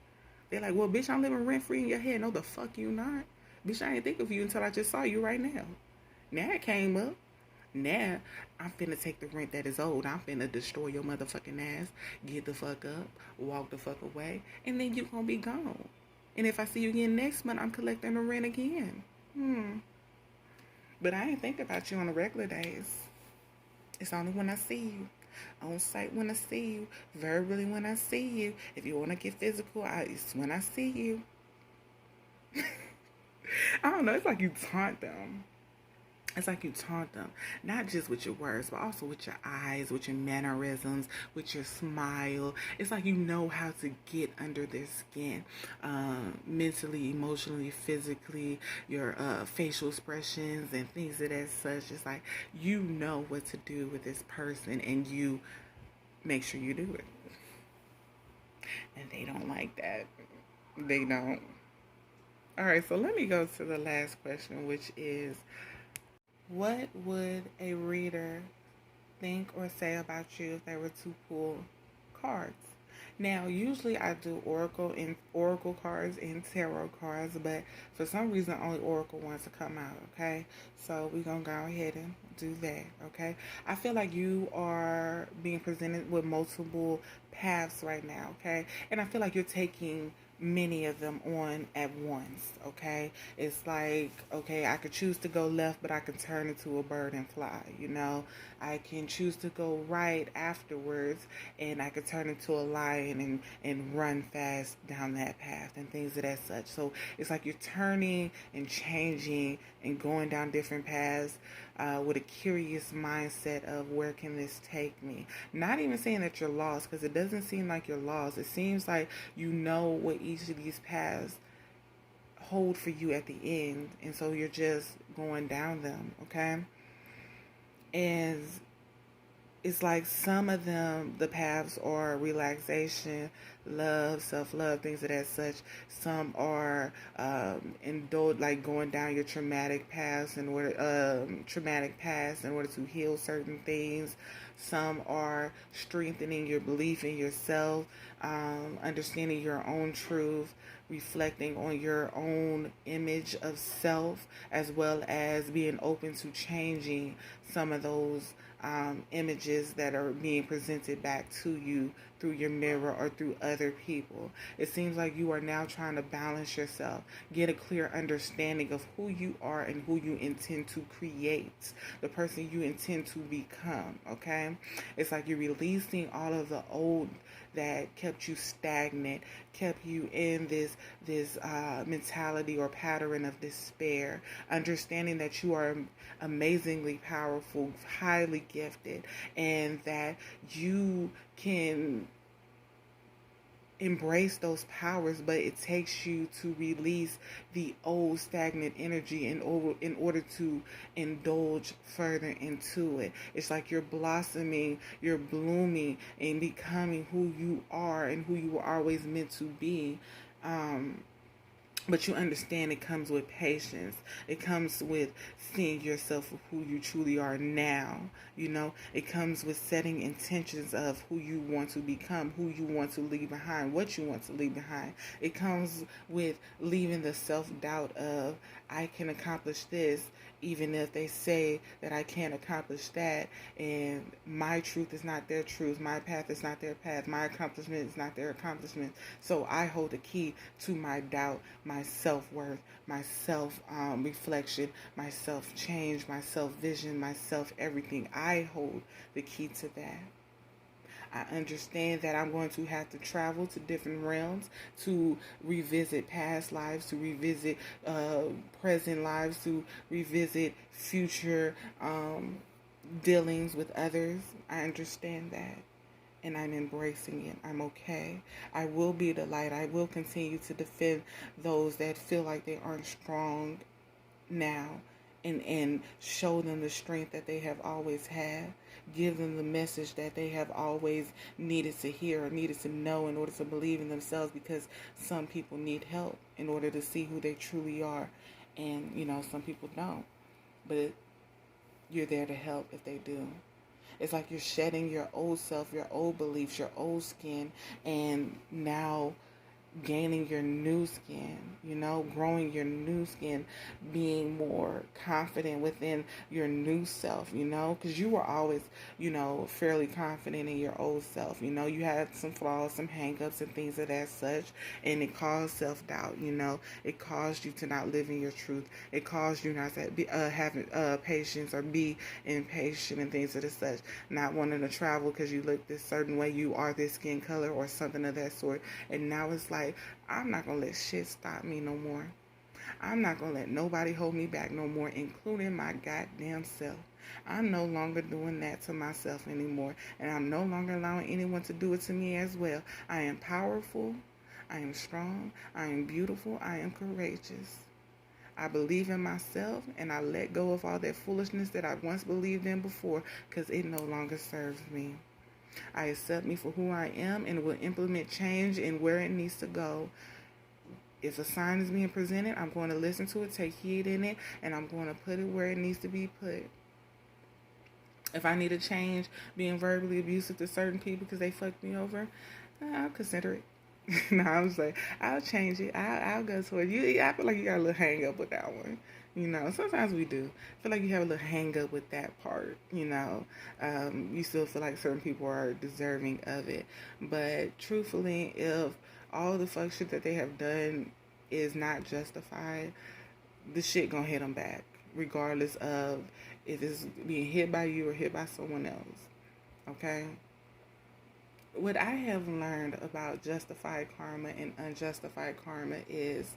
They're like, well, bitch, I'm living rent-free in your head. No, the fuck you not. Bitch, I ain't think of you until I just saw you right now. Now it came up. Now, I'm finna take the rent that is owed. I'm finna destroy your motherfucking ass. Get the fuck up. Walk the fuck away. And then you gonna be gone. And if I see you again next month, I'm collecting the rent again. But I ain't think about you on the regular days. It's only when I see you. On sight when I see you. Verbally when I see you. If you want to get physical, it's when I see you. I don't know. It's like you taunt them. It's like you taunt them, not just with your words, but also with your eyes, with your mannerisms, with your smile. It's like you know how to get under their skin, mentally, emotionally, physically, your facial expressions and things of that such. It's like you know what to do with this person, and you make sure you do it. And they don't like that. They don't. All right, so let me go to the last question, which is, what would a reader think or say about you if they were to pull cards. Now, usually I do oracle cards and tarot cards, but for some reason only oracle wants to come out. Okay, so we're gonna go ahead and do that. Okay, I feel like you are being presented with multiple paths right now. Okay, and I feel like you're taking many of them on at once. Okay, it's like, okay, I could choose to go left, but I can turn into a bird and fly. I can choose to go right afterwards, and I could turn into a lion and run fast down that path and things of that such. So it's like you're turning and changing and going down different paths with a curious mindset of, where can this take me? Not even saying that you're lost, because it doesn't seem like you're lost. It seems like you know what each of these paths hold for you at the end, and so you're just going down them. Okay, and it's like some of them, the paths are relaxation, love, self-love, things of that such. Some are like going down your traumatic past in order to heal certain things. Some are strengthening your belief in yourself, understanding your own truth, reflecting on your own image of self, as well as being open to changing some of those images that are being presented back to you through your mirror or through other people. It seems like you are now trying to balance yourself, get a clear understanding of who you are and who you intend to create, the person you intend to become. Okay, it's like you're releasing all of the old that kept you stagnant, kept you in this mentality or pattern of despair, understanding that you are amazingly powerful, highly gifted, and that you can embrace those powers, but it takes you to release the old stagnant energy in order to indulge further into it. It's like you're blossoming, you're blooming, and becoming who you are and who you were always meant to be. But you understand it comes with patience. It comes with seeing yourself for who you truly are now. It comes with setting intentions of who you want to become, who you want to leave behind, what you want to leave behind. It comes with leaving the self-doubt of, I can accomplish this, even if they say that I can't accomplish that, and my truth is not their truth, my path is not their path, my accomplishment is not their accomplishment. So I hold the key to my doubt, my self-worth, my self-reflection, my self-change, my self-vision, my self-everything. I hold the key to that. I understand that I'm going to have to travel to different realms to revisit past lives, to revisit present lives, to revisit future dealings with others. I understand that, and I'm embracing it. I'm okay. I will be the light. I will continue to defend those that feel like they aren't strong now, and show them the strength that they have always had. Give them the message that they have always needed to hear or needed to know in order to believe in themselves, because some people need help in order to see who they truly are, and some people don't, but you're there to help if they do. It's like you're shedding your old self, your old beliefs, your old skin, and now gaining your new skin, growing your new skin, being more confident within your new self, because you were always, fairly confident in your old self. You had some flaws, some hang-ups and things of that such, and it caused self-doubt. It caused you to not live in your truth. It caused you not to be having patience or be impatient and things of the such, not wanting to travel because you look this certain way, you are this skin color or something of that sort. And now it's like, I'm not going to let shit stop me no more. I'm not going to let nobody hold me back no more, including my goddamn self. I'm no longer doing that to myself anymore, and I'm no longer allowing anyone to do it to me as well. I am powerful. I am strong. I am beautiful. I am courageous. I believe in myself, and I let go of all that foolishness that I once believed in before, because it no longer serves me. I accept me for who I am and will implement change in where it needs to go. If a sign is being presented, I'm going to listen to it, take heed in it, and I'm going to put it where it needs to be put. If I need to change being verbally abusive to certain people because they fucked me over, I'll consider it. No, I was like, I'll change it. I'll go towards you. I feel like you got a little hang up with that one. Sometimes we do. I feel like you have a little hang up with that part. You still feel like certain people are deserving of it. But truthfully, if all the fuck shit that they have done is not justified, the shit gonna hit them back, regardless of if it's being hit by you or hit by someone else. Okay? What I have learned about justified karma and unjustified karma is,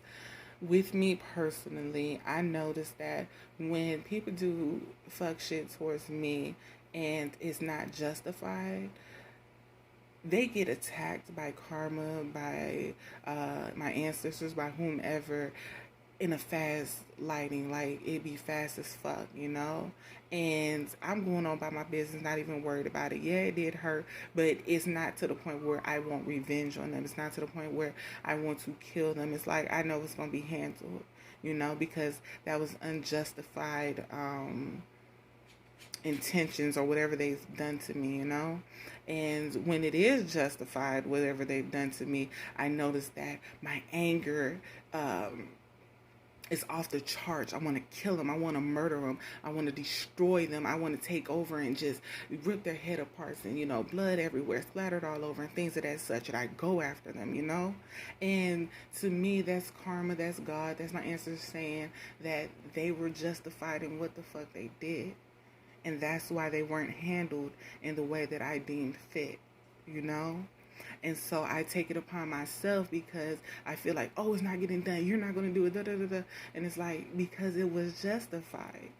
with me personally, I noticed that when people do fuck shit towards me and it's not justified, they get attacked by karma, by my ancestors, by whomever, in a fast lighting. Like, it be fast as fuck, and I'm going on by my business, not even worried about it. Yeah, it did hurt, but it's not to the point where I want revenge on them. It's not to the point where I want to kill them. It's like, I know it's going to be handled, because that was unjustified intentions or whatever they've done to me, and when it is justified, whatever they've done to me, I notice that my anger is off the charts. I want to kill them. I want to murder them. I want to destroy them. I want to take over and just rip their head apart, and blood everywhere, splattered all over, and things of that such. And I go after them, And to me, that's karma. That's God. That's my ancestors saying that they were justified in what the fuck they did, and that's why they weren't handled in the way that I deemed fit, And so I take it upon myself because I feel like, oh, it's not getting done. You're not going to do it. Da, da, da, da. And it's like, because it was justified.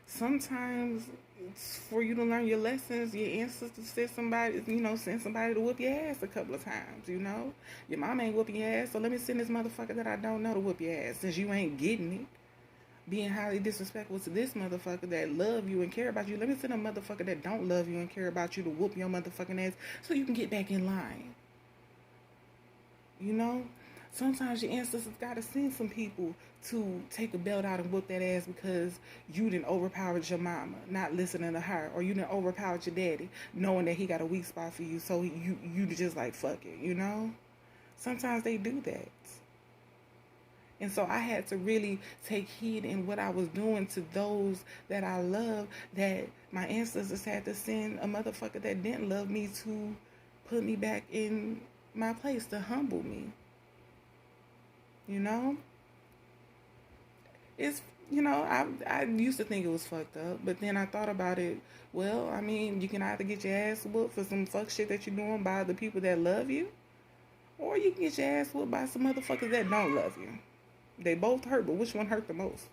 Sometimes it's for you to learn your lessons. Your ancestors said somebody, send somebody to whoop your ass a couple of times, Your mom ain't whooping your ass, so let me send this motherfucker that I don't know to whoop your ass since you ain't getting it. Being highly disrespectful to this motherfucker that love you and care about you. Let me send a motherfucker that don't love you and care about you to whoop your motherfucking ass so you can get back in line. Sometimes your ancestors gotta send some people to take a belt out and whoop that ass because you didn't overpower your mama, not listening to her, or you didn't overpower your daddy, knowing that he got a weak spot for you, so you just like, fuck it, Sometimes they do that. And so I had to really take heed in what I was doing to those that I love, that my ancestors had to send a motherfucker that didn't love me to put me back in my place, to humble me. It's, I used to think it was fucked up, but then I thought about it. Well, I mean, you can either get your ass whooped for some fuck shit that you're doing by the people that love you, or you can get your ass whooped by some motherfuckers that don't love you. They both hurt, but which one hurt the most?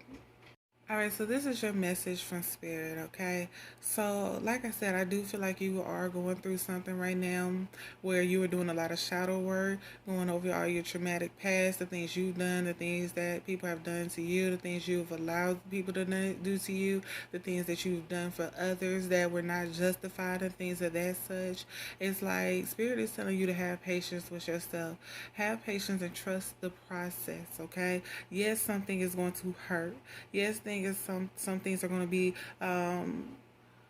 Alright, so this is your message from Spirit, okay? So, like I said, I do feel like you are going through something right now where you are doing a lot of shadow work, going over all your traumatic past, the things you've done, the things that people have done to you, the things you've allowed people to do to you, the things that you've done for others that were not justified, and things of that such. It's like Spirit is telling you to have patience with yourself. Have patience and trust the process, okay? Yes, something is going to hurt. Yes, some things are going to be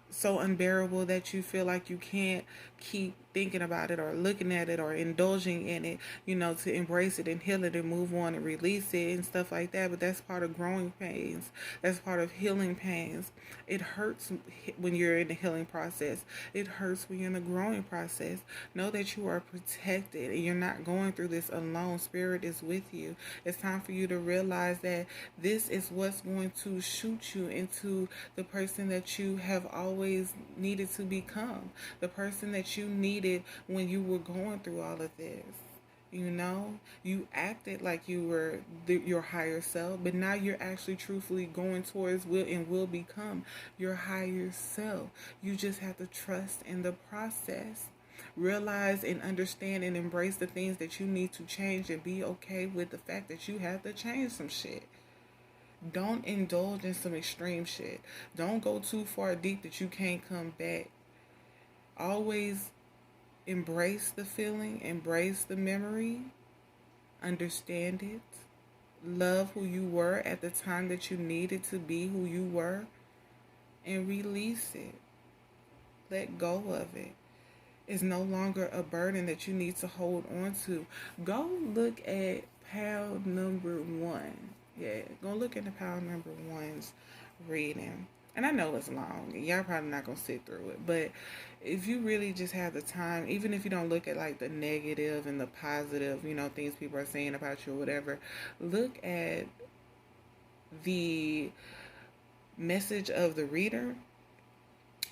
so unbearable that you feel like you can't keep thinking about it or looking at it or indulging in it, to embrace it and heal it and move on and release it and stuff like that. But that's part of growing pains. That's part of healing pains. It hurts when you're in the healing process. It hurts when you're in the growing process. Know that you are protected and you're not going through this alone. Spirit is with you. It's time for you to realize that this is what's going to shoot you into the person that you have always needed to become, the person that you needed when you were going through all of this. You acted like you were your higher self, but now you're actually truthfully going towards will become your higher self. You just have to trust in the process. Realize and understand and embrace the things that you need to change, and be okay with the fact that you have to change some shit. Don't indulge in some extreme shit. Don't go too far deep that you can't come back. Always embrace the feeling, embrace the memory, understand it, love who you were at the time that you needed to be who you were, and release it. Let go of it. It's no longer a burden that you need to hold on to. Go look at pile number one. Yeah, go look at the pile number one's reading. And I know it's long. Y'all probably not going to sit through it. But if you really just have the time, even if you don't look at like the negative and the positive, things people are saying about you or whatever, look at the message of the reader,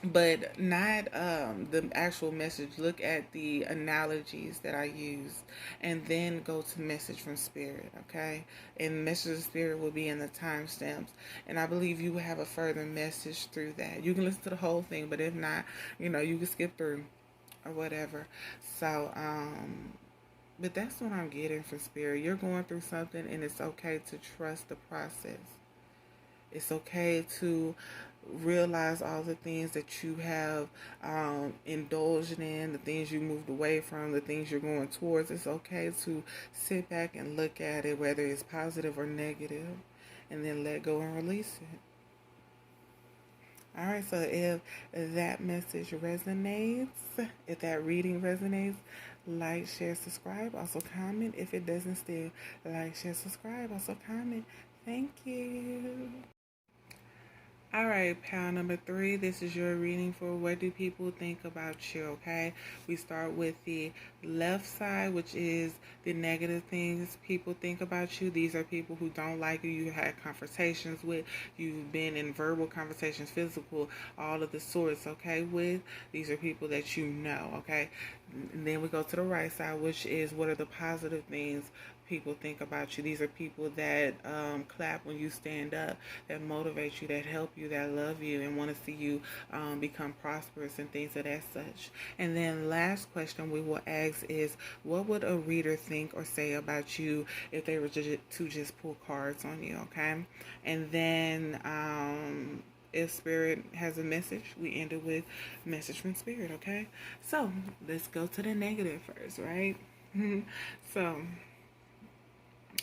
but not the actual message. Look at the analogies that I use, and then go to message from spirit, okay? And message of spirit will be in the timestamps, and I believe you will have a further message through that. You can listen to the whole thing, but if not, you can skip through or whatever. So but that's what I'm getting from spirit. You're going through something, and it's okay to trust the process. It's okay to realize all the things that you have indulged in, the things you moved away from, the things you're going towards. It's okay to sit back and look at it, whether it's positive or negative, and then let go and release it. All right, so if that message resonates, if that reading resonates, like, share, subscribe. Also comment. If it doesn't still, like, share, subscribe. Also comment. Thank you. All right, pal number 3, this is your reading for what do people think about you, okay? We start with the left side, which is the negative things people think about you. These are people who don't like you, you had conversations with, you've been in verbal conversations, physical, all of the sorts, okay, with. These are people that you know, okay? And then we go to the right side, which is what are the positive things people think about you. These are people that clap when you stand up, that motivate you, that help you, that love you, and want to see you become prosperous and things of that such. And then last question we will ask is, what would a reader think or say about you if they were to just pull cards on you, okay? And then if spirit has a message, we end it with message from spirit, okay? So let's go to the negative first, right? So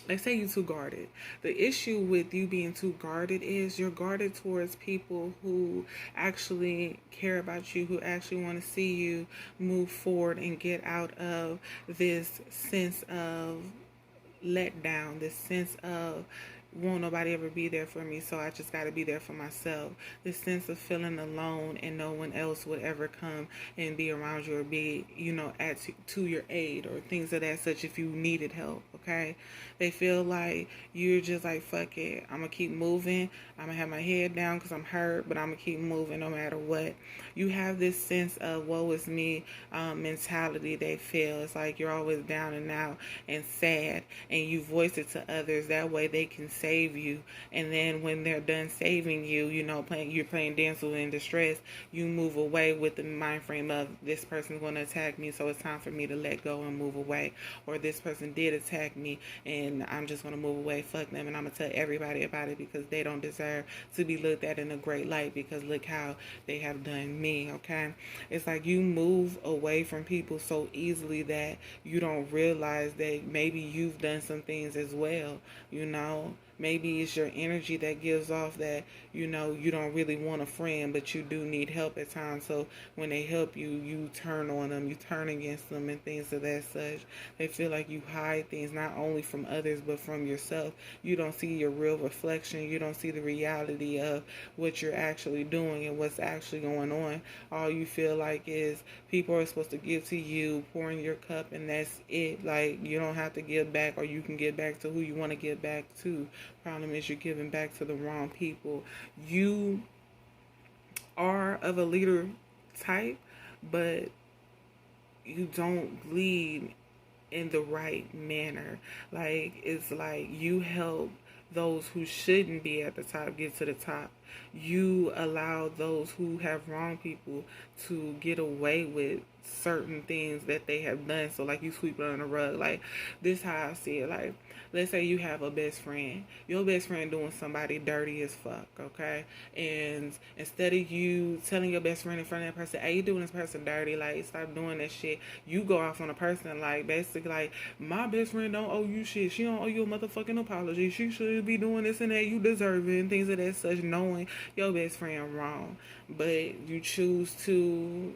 let's say you're too guarded. The issue with you being too guarded is you're guarded towards people who actually care about you, who actually want to see you move forward and get out of this sense of letdown, this sense of won't nobody ever be there for me, so I just got to be there for myself. This sense of feeling alone and no one else would ever come and be around you or be, to your aid or things of that such if you needed help, okay? They feel like you're just like, fuck it, I'm going to keep moving. I'm going to have my head down because I'm hurt, but I'm going to keep moving no matter what. You have this sense of woe is me mentality they feel. It's like you're always down and out and sad, and you voice it to others. That way they can save you, and then when they're done saving you, you're playing damsel in distress, you move away with the mind frame of this person's going to attack me, so it's time for me to let go and move away. Or this person did attack me and I'm just going to move away, fuck them, and I'm going to tell everybody about it because they don't deserve to be looked at in a great light because look how they have done me, okay? It's like you move away from people so easily that you don't realize that maybe you've done some things as well, Maybe it's your energy that gives off that, you don't really want a friend, but you do need help at times. So when they help you, you turn on them, you turn against them and things of that such. They feel like you hide things not only from others, but from yourself. You don't see your real reflection. You don't see the reality of what you're actually doing and what's actually going on. All you feel like is people are supposed to give to you, pour in your cup, and that's it. Like, you don't have to give back, or you can give back to who you want to give back to. Problem is you're giving back to the wrong people. You are of a leader type, but you don't lead in the right manner. Like, it's like you help those who shouldn't be at the top get to the top. You allow those who have wronged people to get away with certain things that they have done. So like you sweep it under the rug. Like this how I see it. Like let's say you have a best friend. Your best friend doing somebody dirty as fuck, okay? And instead of you telling your best friend in front of that person, hey, you doing this person dirty, like stop doing that shit, you go off on a person like basically like my best friend don't owe you shit. She don't owe you a motherfucking apology. She should be doing this and that. You deserve it and things of that such, knowing your best friend wrong. But you choose to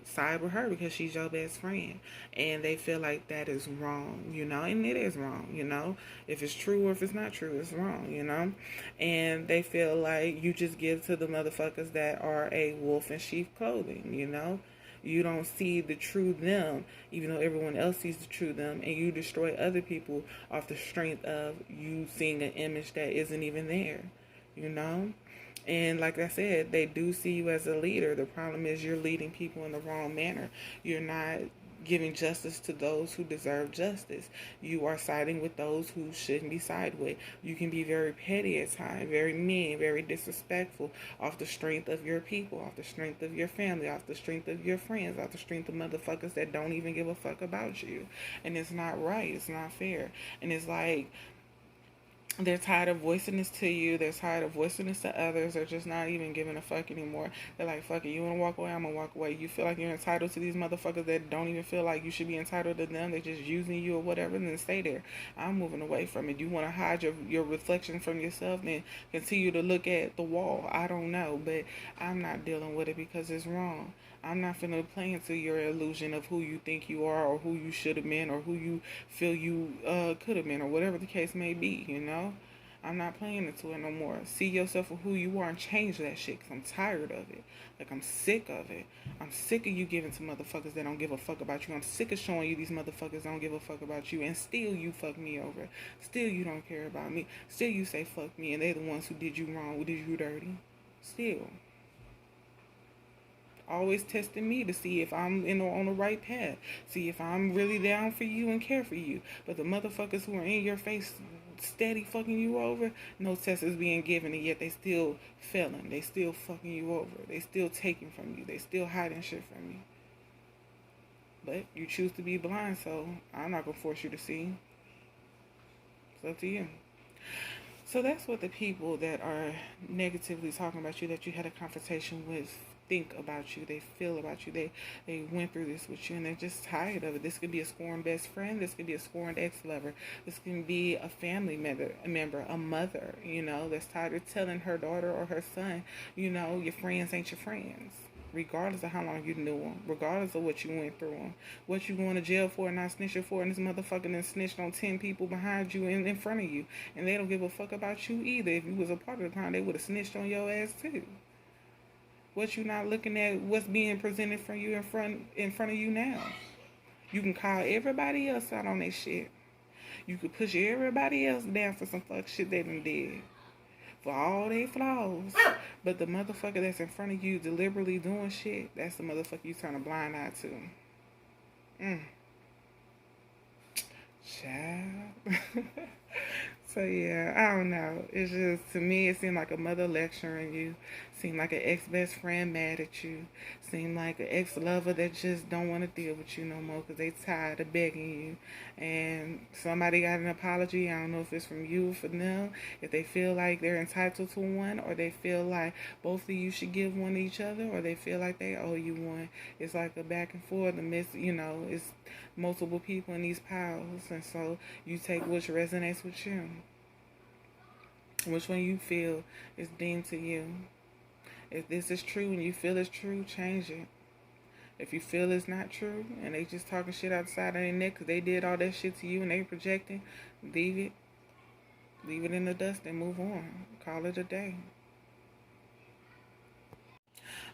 side with her because she's your best friend. And they feel like that is wrong, and it is wrong. If it's true or if it's not true, it's wrong. And they feel like you just give to the motherfuckers that are a wolf in sheep clothing. You don't see the true them, even though everyone else sees the true them, and you destroy other people off the strength of you seeing an image that isn't even there. And like I said, they do see you as a leader. The problem is you're leading people in the wrong manner. You're not giving justice to those who deserve justice. You are siding with those who shouldn't be sided with. You can be very petty at times, very mean, very disrespectful off the strength of your people, off the strength of your family, off the strength of your friends, off the strength of motherfuckers that don't even give a fuck about you. And it's not right. It's not fair. And it's like, they're tired of voicing this to you. They're tired of voicing this to others. They're just not even giving a fuck anymore. They're like, fuck it. You want to walk away? I'm going to walk away. You feel like you're entitled to these motherfuckers that don't even feel like you should be entitled to them. They're just using you or whatever. Then stay there. I'm moving away from it. You want to hide your reflection from yourself? Then continue to look at the wall. I don't know. But I'm not dealing with it because it's wrong. I'm not finna play into your illusion of who you think you are or who you should have been or who you feel you could have been or whatever the case may be. I'm not playing into it no more. See yourself for who you are and change that shit because I'm tired of it. Like, I'm sick of it. I'm sick of you giving to motherfuckers that don't give a fuck about you. I'm sick of showing you these motherfuckers don't give a fuck about you and still you fuck me over. Still you don't care about me. Still you say fuck me and they're the ones who did you wrong, who did you dirty. Still. Always testing me to see if I'm on the right path. See if I'm really down for you and care for you. But the motherfuckers who are in your face steady fucking you over, no test is being given, and yet they still failing. They still fucking you over. They still taking from you. They still hiding shit from you. But you choose to be blind, so I'm not going to force you to see. It's up to you. So that's what the people that are negatively talking about you, that you had a conversation with, think about you, they feel about you, they went through this with you, and they're just tired of it. This could be a scorned best friend, this could be a scorned ex-lover, this can be a family member, a mother, that's tired of telling her daughter or her son, your friends ain't your friends. Regardless of how long you knew them, regardless of what you went through them, what you going to jail for and not snitching for, and this motherfucker done snitched on 10 people behind you and in front of you, and they don't give a fuck about you either. If you was a part of the crime, they would have snitched on your ass too. What you not looking at? What's being presented from you in front of you now? You can call everybody else out on that shit. You could push everybody else down for some fuck shit they done did, for all their flaws. But the motherfucker that's in front of you deliberately doing shit, that's the motherfucker you turn a blind eye to. Child. So yeah, I don't know. It's just, to me, it seemed like a mother lecturing you. Seemed like an ex-best friend mad at you. Seemed like an ex-lover that just don't want to deal with you no more because they tired of begging you. And somebody got an apology. I don't know if it's from you or from them. If they feel like they're entitled to one, or they feel like both of you should give one to each other, or they feel like they owe you one. It's like a back and forth. It's multiple people in these piles. And so you take which resonates with you. Which one you feel is deemed to you. If this is true and you feel it's true, change it. If you feel it's not true and they just talking shit outside of their neck because they did all that shit to you and they projecting, leave it. Leave it in the dust and move on. Call it a day.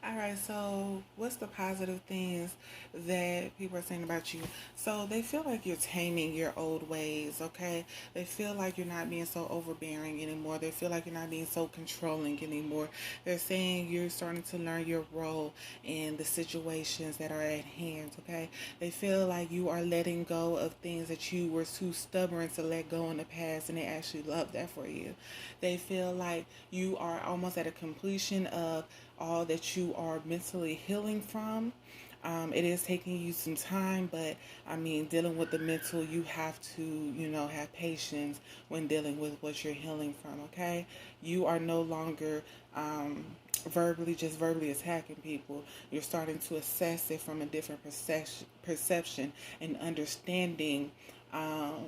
Alright, so what's the positive things that people are saying about you? So they feel like you're taming your old ways, okay? They feel like you're not being so overbearing anymore. They feel like you're not being so controlling anymore. They're saying you're starting to learn your role in the situations that are at hand, okay? They feel like you are letting go of things that you were too stubborn to let go in the past, and they actually love that for you. They feel like you are almost at a completion of all that you you are mentally healing from. It is taking you some time, but I mean, dealing with the mental, you have to, have patience when dealing with what you're healing from, okay? You are no longer just verbally attacking people. You're starting to assess it from a different perception and understanding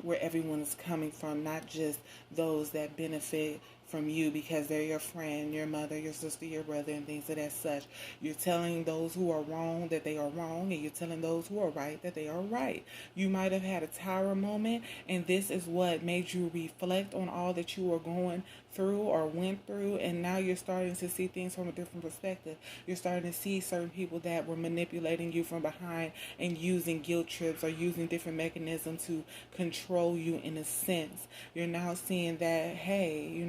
where everyone is coming from, not just those that benefit from you because they're your friend, your mother, your sister, your brother, and things of that such. You're telling those who are wrong that they are wrong, and you're telling those who are right that they are right. You might have had a tower moment, and this is what made you reflect on all that you were going through or went through, and now you're starting to see things from a different perspective. You're starting to see certain people that were manipulating you from behind and using guilt trips or using different mechanisms to control you in a sense. You're now seeing that, hey,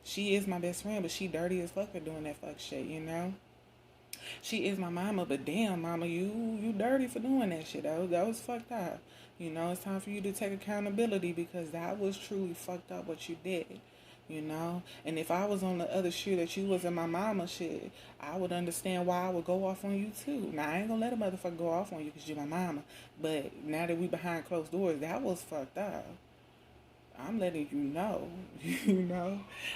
she is my best friend, but she dirty as fuck for doing that fuck shit, She is my mama, but damn, mama, you dirty for doing that shit. That was fucked up. It's time for you to take accountability because that was truly fucked up what you did. And if I was on the other shoe that you was in my mama shit, I would understand why I would go off on you too. Now, I ain't gonna let a motherfucker go off on you because you're my mama. But now that we behind closed doors, that was fucked up. I'm letting you know,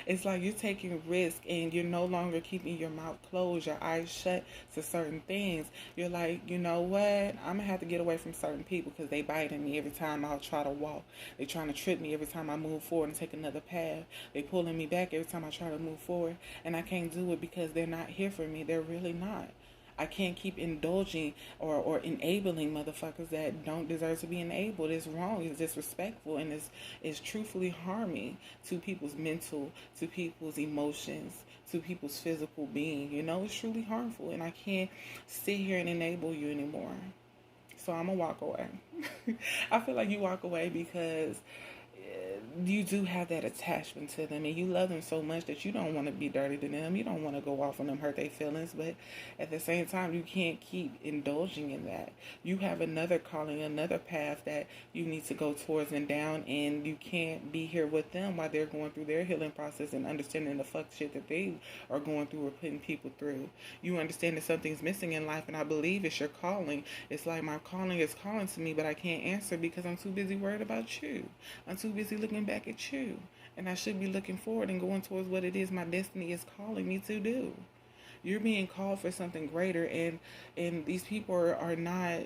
It's like you're taking risk and you're no longer keeping your mouth closed, your eyes shut to certain things. You're like, you know what? I'm going to have to get away from certain people because they biting me every time I'll try to walk. They trying to trip me every time I move forward and take another path. They pulling me back every time I try to move forward. And I can't do it because they're not here for me. They're really not. I can't keep indulging or enabling motherfuckers that don't deserve to be enabled. It's wrong. It's disrespectful. And it's truthfully harming to people's mental, to people's emotions, to people's physical being. It's truly harmful. And I can't sit here and enable you anymore. So I'm going to walk away. I feel like you walk away because you do have that attachment to them and you love them so much that you don't want to be dirty to them. You don't want to go off on them, hurt their feelings, but at the same time you can't keep indulging in that. You have another calling, another path that you need to go towards and down, and you can't be here with them while they're going through their healing process and understanding the fuck shit that they are going through or putting people through. You understand that something's missing in life, and I believe it's your calling. It's like my calling is calling to me, but I can't answer because I'm too busy worried about you. I'm too busy looking back at you, and I should be looking forward and going towards what it is my destiny is calling me to do. You're being called for something greater, and these people are not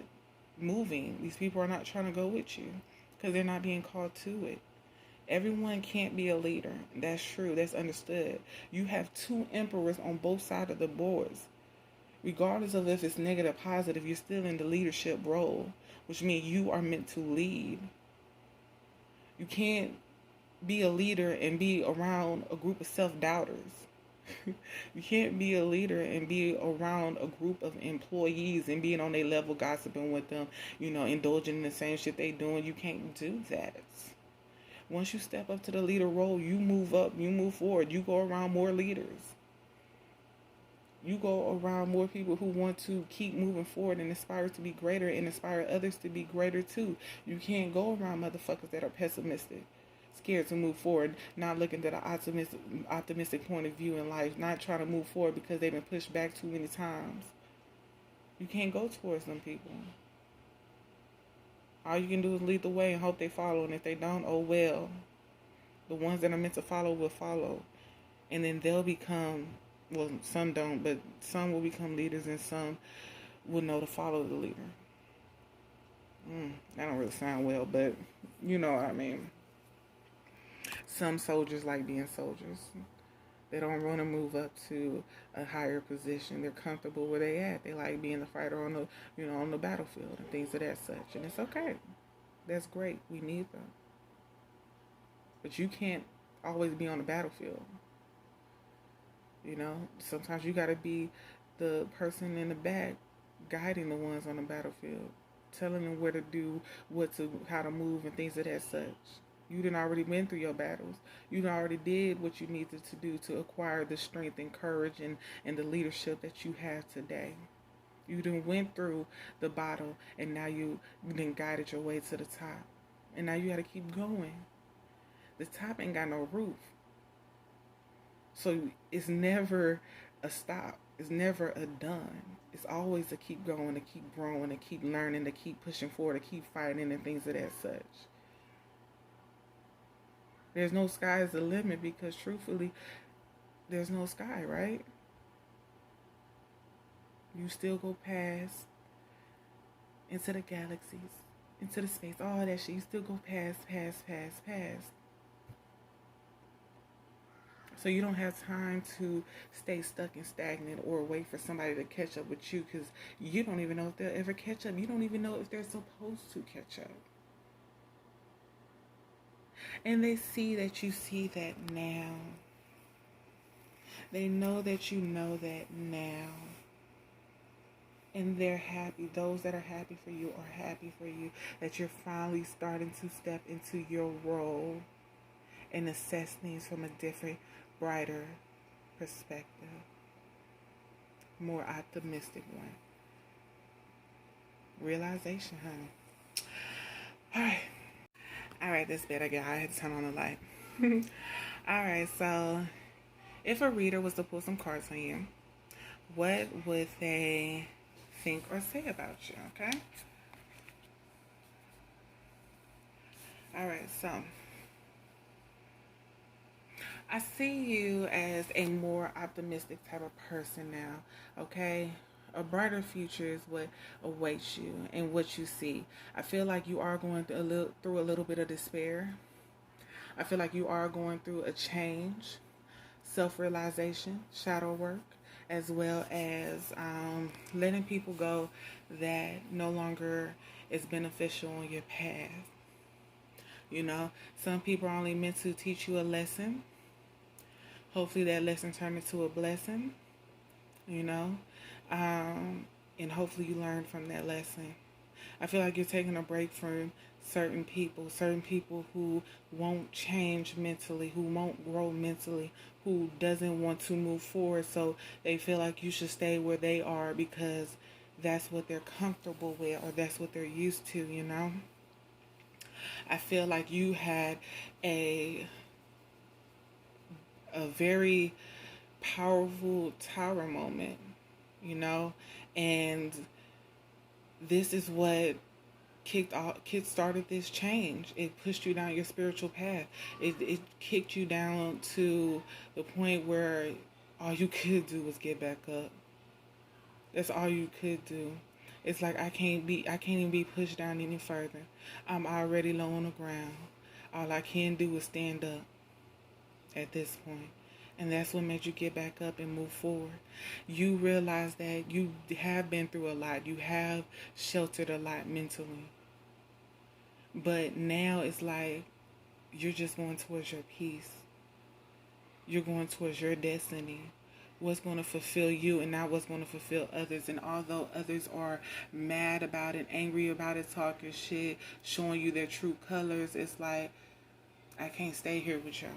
moving. These people are not trying to go with you because they're not being called to it. Everyone can't be a leader. That's true. That's understood. You have two emperors on both sides of the boards. Regardless of if it's negative or positive, you're still in the leadership role, which means you are meant to lead. You can't be a leader and be around a group of self-doubters. You can't be a leader and be around a group of employees and being on their level, gossiping with them, indulging in the same shit they doing. You can't do that. Once you step up to the leader role, you move up, you move forward. You go around more leaders. You go around more people who want to keep moving forward and aspire to be greater and inspire others to be greater too. You can't go around motherfuckers that are pessimistic, scared to move forward, not looking at an optimistic point of view in life, not trying to move forward because they've been pushed back too many times. You can't go towards them people. All you can do is lead the way and hope they follow, and if they don't, oh well. The ones that are meant to follow will follow, and then they'll become, well, some don't, but some will become leaders and some will know to follow the leader. That don't really sound well, but you know what I mean. Some soldiers like being soldiers. They don't want to move up to a higher position. They're comfortable where they at. They like being the fighter on the battlefield and things of that such. And it's okay. That's great. We need them. But you can't always be on the battlefield. Sometimes you got to be the person in the back guiding the ones on the battlefield, telling them where to do, how to move and things of that such. You done already been through your battles. You done already did what you needed to do to acquire the strength and courage and the leadership that you have today. You done went through the bottom, and now you done guided your way to the top. And now you got to keep going. The top ain't got no roof. So it's never a stop. It's never a done. It's always to keep going, to keep growing, to keep learning, to keep pushing forward, to keep fighting, and things of that such. There's no sky is the limit, because truthfully, there's no sky, right? You still go past into the galaxies, into the space, all that shit. You still go past. So you don't have time to stay stuck and stagnant or wait for somebody to catch up with you, because you don't even know if they'll ever catch up. You don't even know if they're supposed to catch up. And they see that you see that now. They know that you know that now. And they're happy. Those that are happy for you are happy for you, that you're finally starting to step into your role and assess things from a different, brighter perspective. More optimistic one. Realization, honey. Alright, that's better. I had to turn on the light. Alright, so if a reader was to pull some cards on you, what would they think or say about you, okay? Alright, so I see you as a more optimistic type of person now, okay? A brighter future is what awaits you and what you see. I feel like you are going through a little bit of despair. I feel like you are going through a change, self-realization, shadow work, as well as letting people go that no longer is beneficial on your path. You know, some people are only meant to teach you a lesson. Hopefully that lesson turned into a blessing, you know, and hopefully you learn from that lesson. I feel like you're taking a break from certain people who won't change mentally, who won't grow mentally, who doesn't want to move forward, so they feel like you should stay where they are because that's what they're comfortable with or that's what they're used to, you know. I feel like you had a very powerful tower moment, you know, and this is what kick-started this change. It pushed you down your spiritual path. It kicked you down to the point where all you could do was get back up. That's all you could do. It's like I can't even be pushed down any further. I'm already low on the ground. All I can do is stand up at this point. And that's what made you get back up and move forward. You realize that you have been through a lot. You have sheltered a lot mentally. But now it's like you're just going towards your peace. You're going towards your destiny. What's going to fulfill you and not what's going to fulfill others. And although others are mad about it, angry about it, talking shit, showing you their true colors, it's like, I can't stay here with y'all.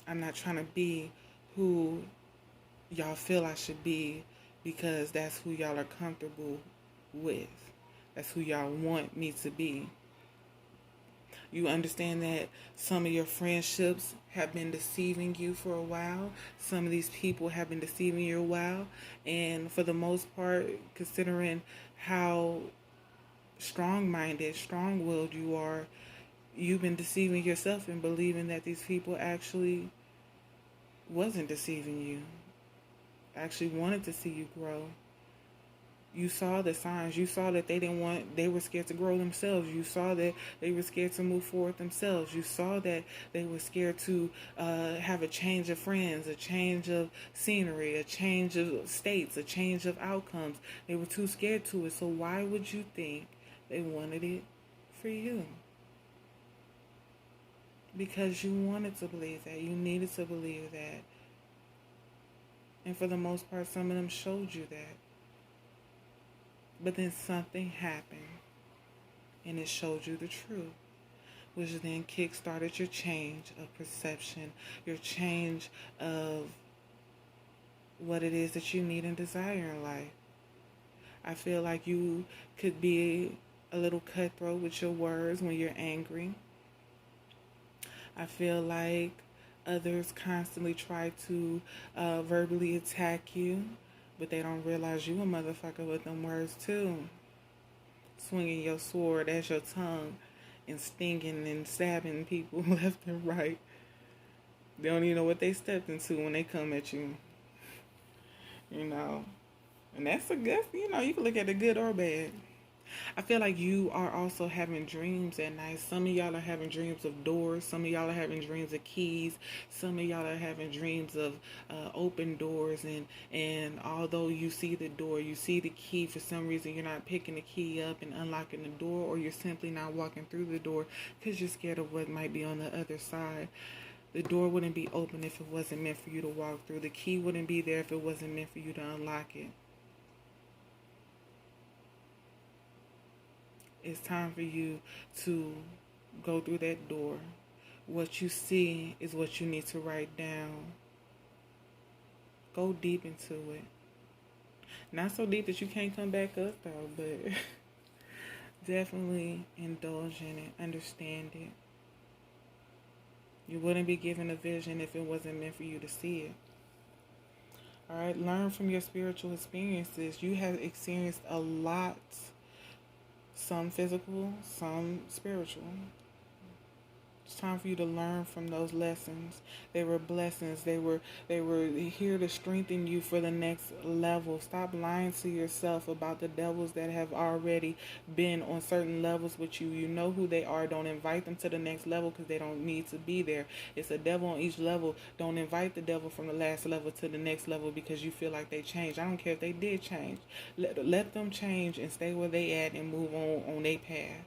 I'm not trying to be who y'all feel I should be because that's who y'all are comfortable with. That's who y'all want me to be. You understand that some of your friendships have been deceiving you for a while. Some of these people have been deceiving you a while. And for the most part, considering how strong-minded, strong-willed you are, you've been deceiving yourself and believing that these people actually wasn't deceiving you. Actually wanted to see you grow. You saw the signs. You saw that they were scared to grow themselves. You saw that they were scared to move forward themselves. You saw that they were scared to have a change of friends, a change of scenery, a change of states, a change of outcomes. They were too scared to it. So why would you think they wanted it for you? Because you wanted to believe that. You needed to believe that. And for the most part, some of them showed you that. But then something happened, and it showed you the truth, which then kick-started your change of perception, your change of what it is that you need and desire in life. I feel like you could be a little cutthroat with your words when you're angry. I feel like Others constantly try to verbally attack you, but they don't realize you a motherfucker with them words too. Swinging your sword as your tongue and stinging and stabbing people left and right. They don't even know what they stepped into when they come at you. You know. And that's a good, you can look at it good or bad. I feel like you are also having dreams at night. Some of y'all are having dreams of doors. Some of y'all are having dreams of keys. Some of y'all are having dreams of open doors. And although you see the door, you see the key, for some reason you're not picking the key up and unlocking the door, or you're simply not walking through the door because you're scared of what might be on the other side. The door wouldn't be open if it wasn't meant for you to walk through. The key wouldn't be there if it wasn't meant for you to unlock it. It's time for you to go through that door. What you see is what you need to write down. Go deep into it. Not so deep that you can't come back up though, but definitely indulge in it. Understand it. You wouldn't be given a vision if it wasn't meant for you to see it. Alright, learn from your spiritual experiences. You have experienced a lot. Some physical, some spiritual. It's time for you to learn from those lessons. They were blessings. They were here to strengthen you for the next level. Stop lying to yourself about the devils that have already been on certain levels with you. You know who they are. Don't invite them to the next level because they don't need to be there. It's a devil on each level. Don't invite the devil from the last level to the next level because you feel like they changed. I don't care if they did change. Let them change and stay where they at and move on their path.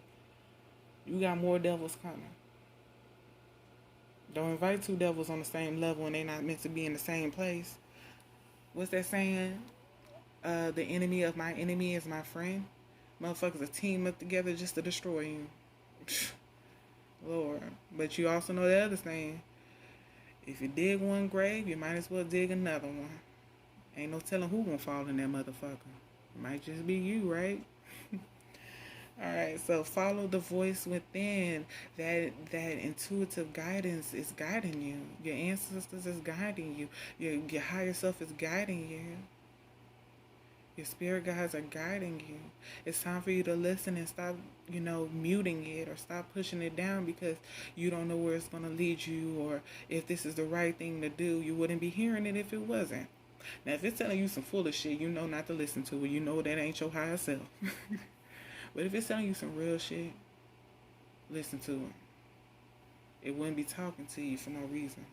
You got more devils coming. Don't invite two devils on the same level and they're not meant to be in the same place. What's that saying? The enemy of my enemy is my friend. Motherfuckers will team up together just to destroy you. Lord. But you also know the other saying. If you dig one grave, you might as well dig another one. Ain't no telling who gonna fall in that motherfucker. It might just be you, right? Alright, so follow the voice within. That intuitive guidance is guiding you. Your ancestors is guiding you. Your higher self is guiding you. Your spirit guides are guiding you. It's time for you to listen and stop, muting it or stop pushing it down because you don't know where it's going to lead you or if this is the right thing to do. You wouldn't be hearing it if it wasn't. Now, if it's telling you some foolish shit, you know not to listen to it. You know that ain't your higher self. But if it's telling you some real shit, listen to it. It wouldn't be talking to you for no reason.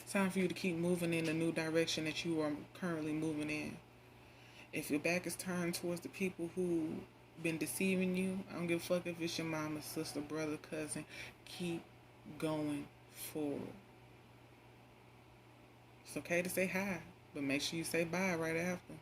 It's time for you to keep moving in the new direction that you are currently moving in. If your back is turned towards the people who been deceiving you, I don't give a fuck if it's your mama, sister, brother, cousin. Keep going forward. It's okay to say hi, but make sure you say bye right after.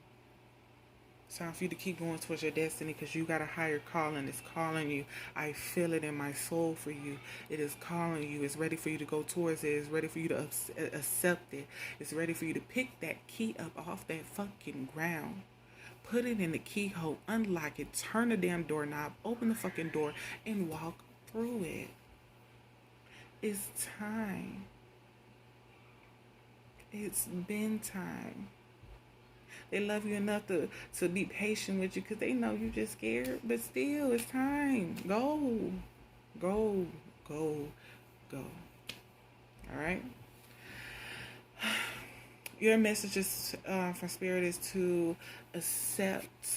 It's time for you to keep going towards your destiny because you got a higher calling. It's calling you. I feel it in my soul for you. It is calling you. It's ready for you to go towards it. It's ready for you to accept it. It's ready for you to pick that key up off that fucking ground. Put it in the keyhole. Unlock it. Turn the damn doorknob. Open the fucking door and walk through it. It's time. It's been time. They love you enough to be patient with you because they know you're just scared. But still, it's time. Go. Go. Go. Go. All right? Your message is, from Spirit is to accept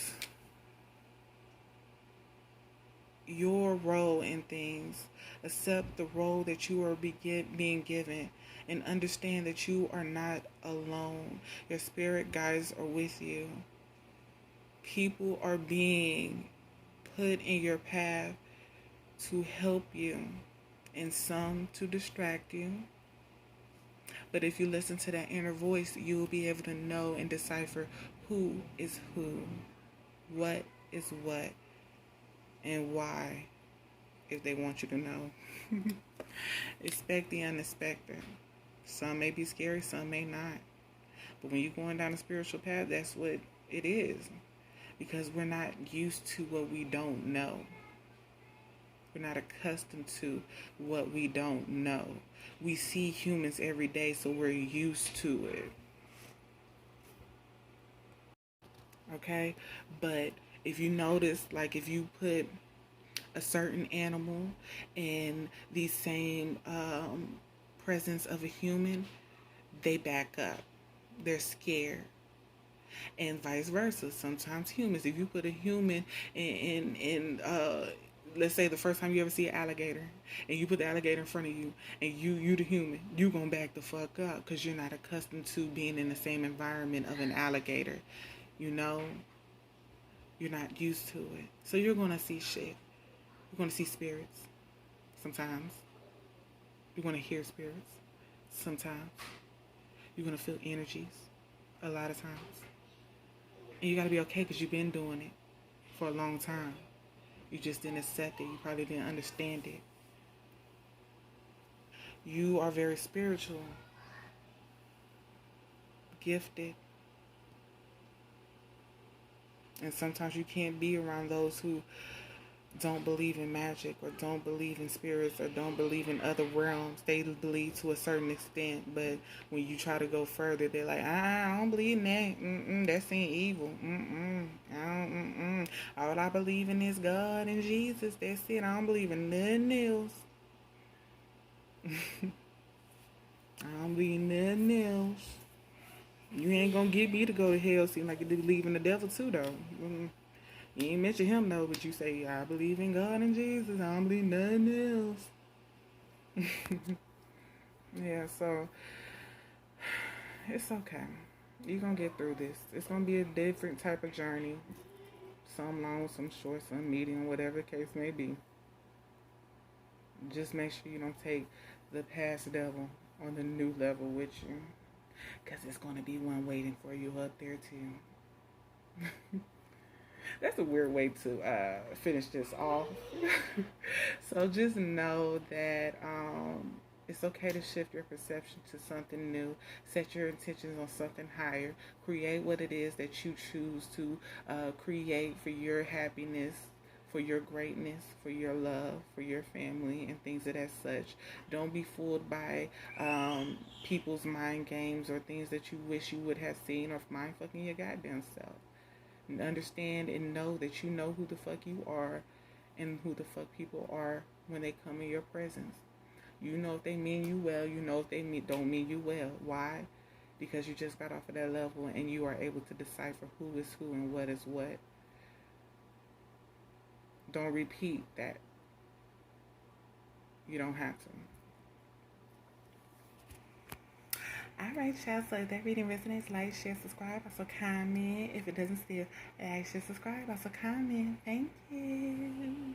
your role in things. Accept the role that you are being given. And understand that you are not alone. Your spirit guides are with you. People are being put in your path to help you and some to distract you. But if you listen to that inner voice, you will be able to know and decipher who is who, what is what, and why, if they want you to know. Expect the unexpected. Some may be scary, some may not. But when you're going down a spiritual path, that's what it is. Because we're not used to what we don't know. We're not accustomed to what we don't know. We see humans every day, so we're used to it. Okay? But if you notice, like if you put a certain animal in the same presence of a human, they back up. They're scared. And vice versa. Sometimes humans, if you put a human in let's say the first time you ever see an alligator and you put the alligator in front of you and you the human, you gonna back the fuck up because you're not accustomed to being in the same environment of an alligator. You know, you're not used to it. So you're gonna see shit. You're gonna see spirits sometimes. You're gonna hear spirits sometimes. You're gonna feel energies a lot of times. And you gotta be okay because you've been doing it for a long time. You just didn't accept it. You probably didn't understand it. You are very spiritual, gifted. And sometimes you can't be around those who don't believe in magic or don't believe in spirits or don't believe in other realms. They believe to a certain extent, but when you try to go further, they're like, I don't believe in that. That's in evil. All I believe in is God and Jesus. That's it. I don't believe in nothing else. I don't believe in nothing else. You ain't gonna get me to go to hell. Seem like you believe in the devil too, though. You ain't mention him though, but you say, I believe in God and Jesus. I don't believe nothing else. Yeah, so it's okay. You're going to get through this. It's going to be a different type of journey. Some long, some short, some medium, whatever the case may be. Just make sure you don't take the past devil on the new level with you. Because it's going to be one waiting for you up there too. That's a weird way to finish this off. So just know that it's okay to shift your perception to something new. Set your intentions on something higher. Create what it is that you choose to create for your happiness, for your greatness, for your love, for your family, and things of that such. Don't be fooled by people's mind games or things that you wish you would have seen, or mind fucking your goddamn self. And understand and know that you know who the fuck you are and who the fuck people are when they come in your presence. You know if they mean you well. You know if they don't mean you well. Why? Because you just got off of that level and you are able to decipher who is who and what is what. Don't repeat that. You don't have to. Alright, y'all. So if that reading resonates, like, share, subscribe, also comment. If it doesn't still, like, share, subscribe, also comment. Thank you.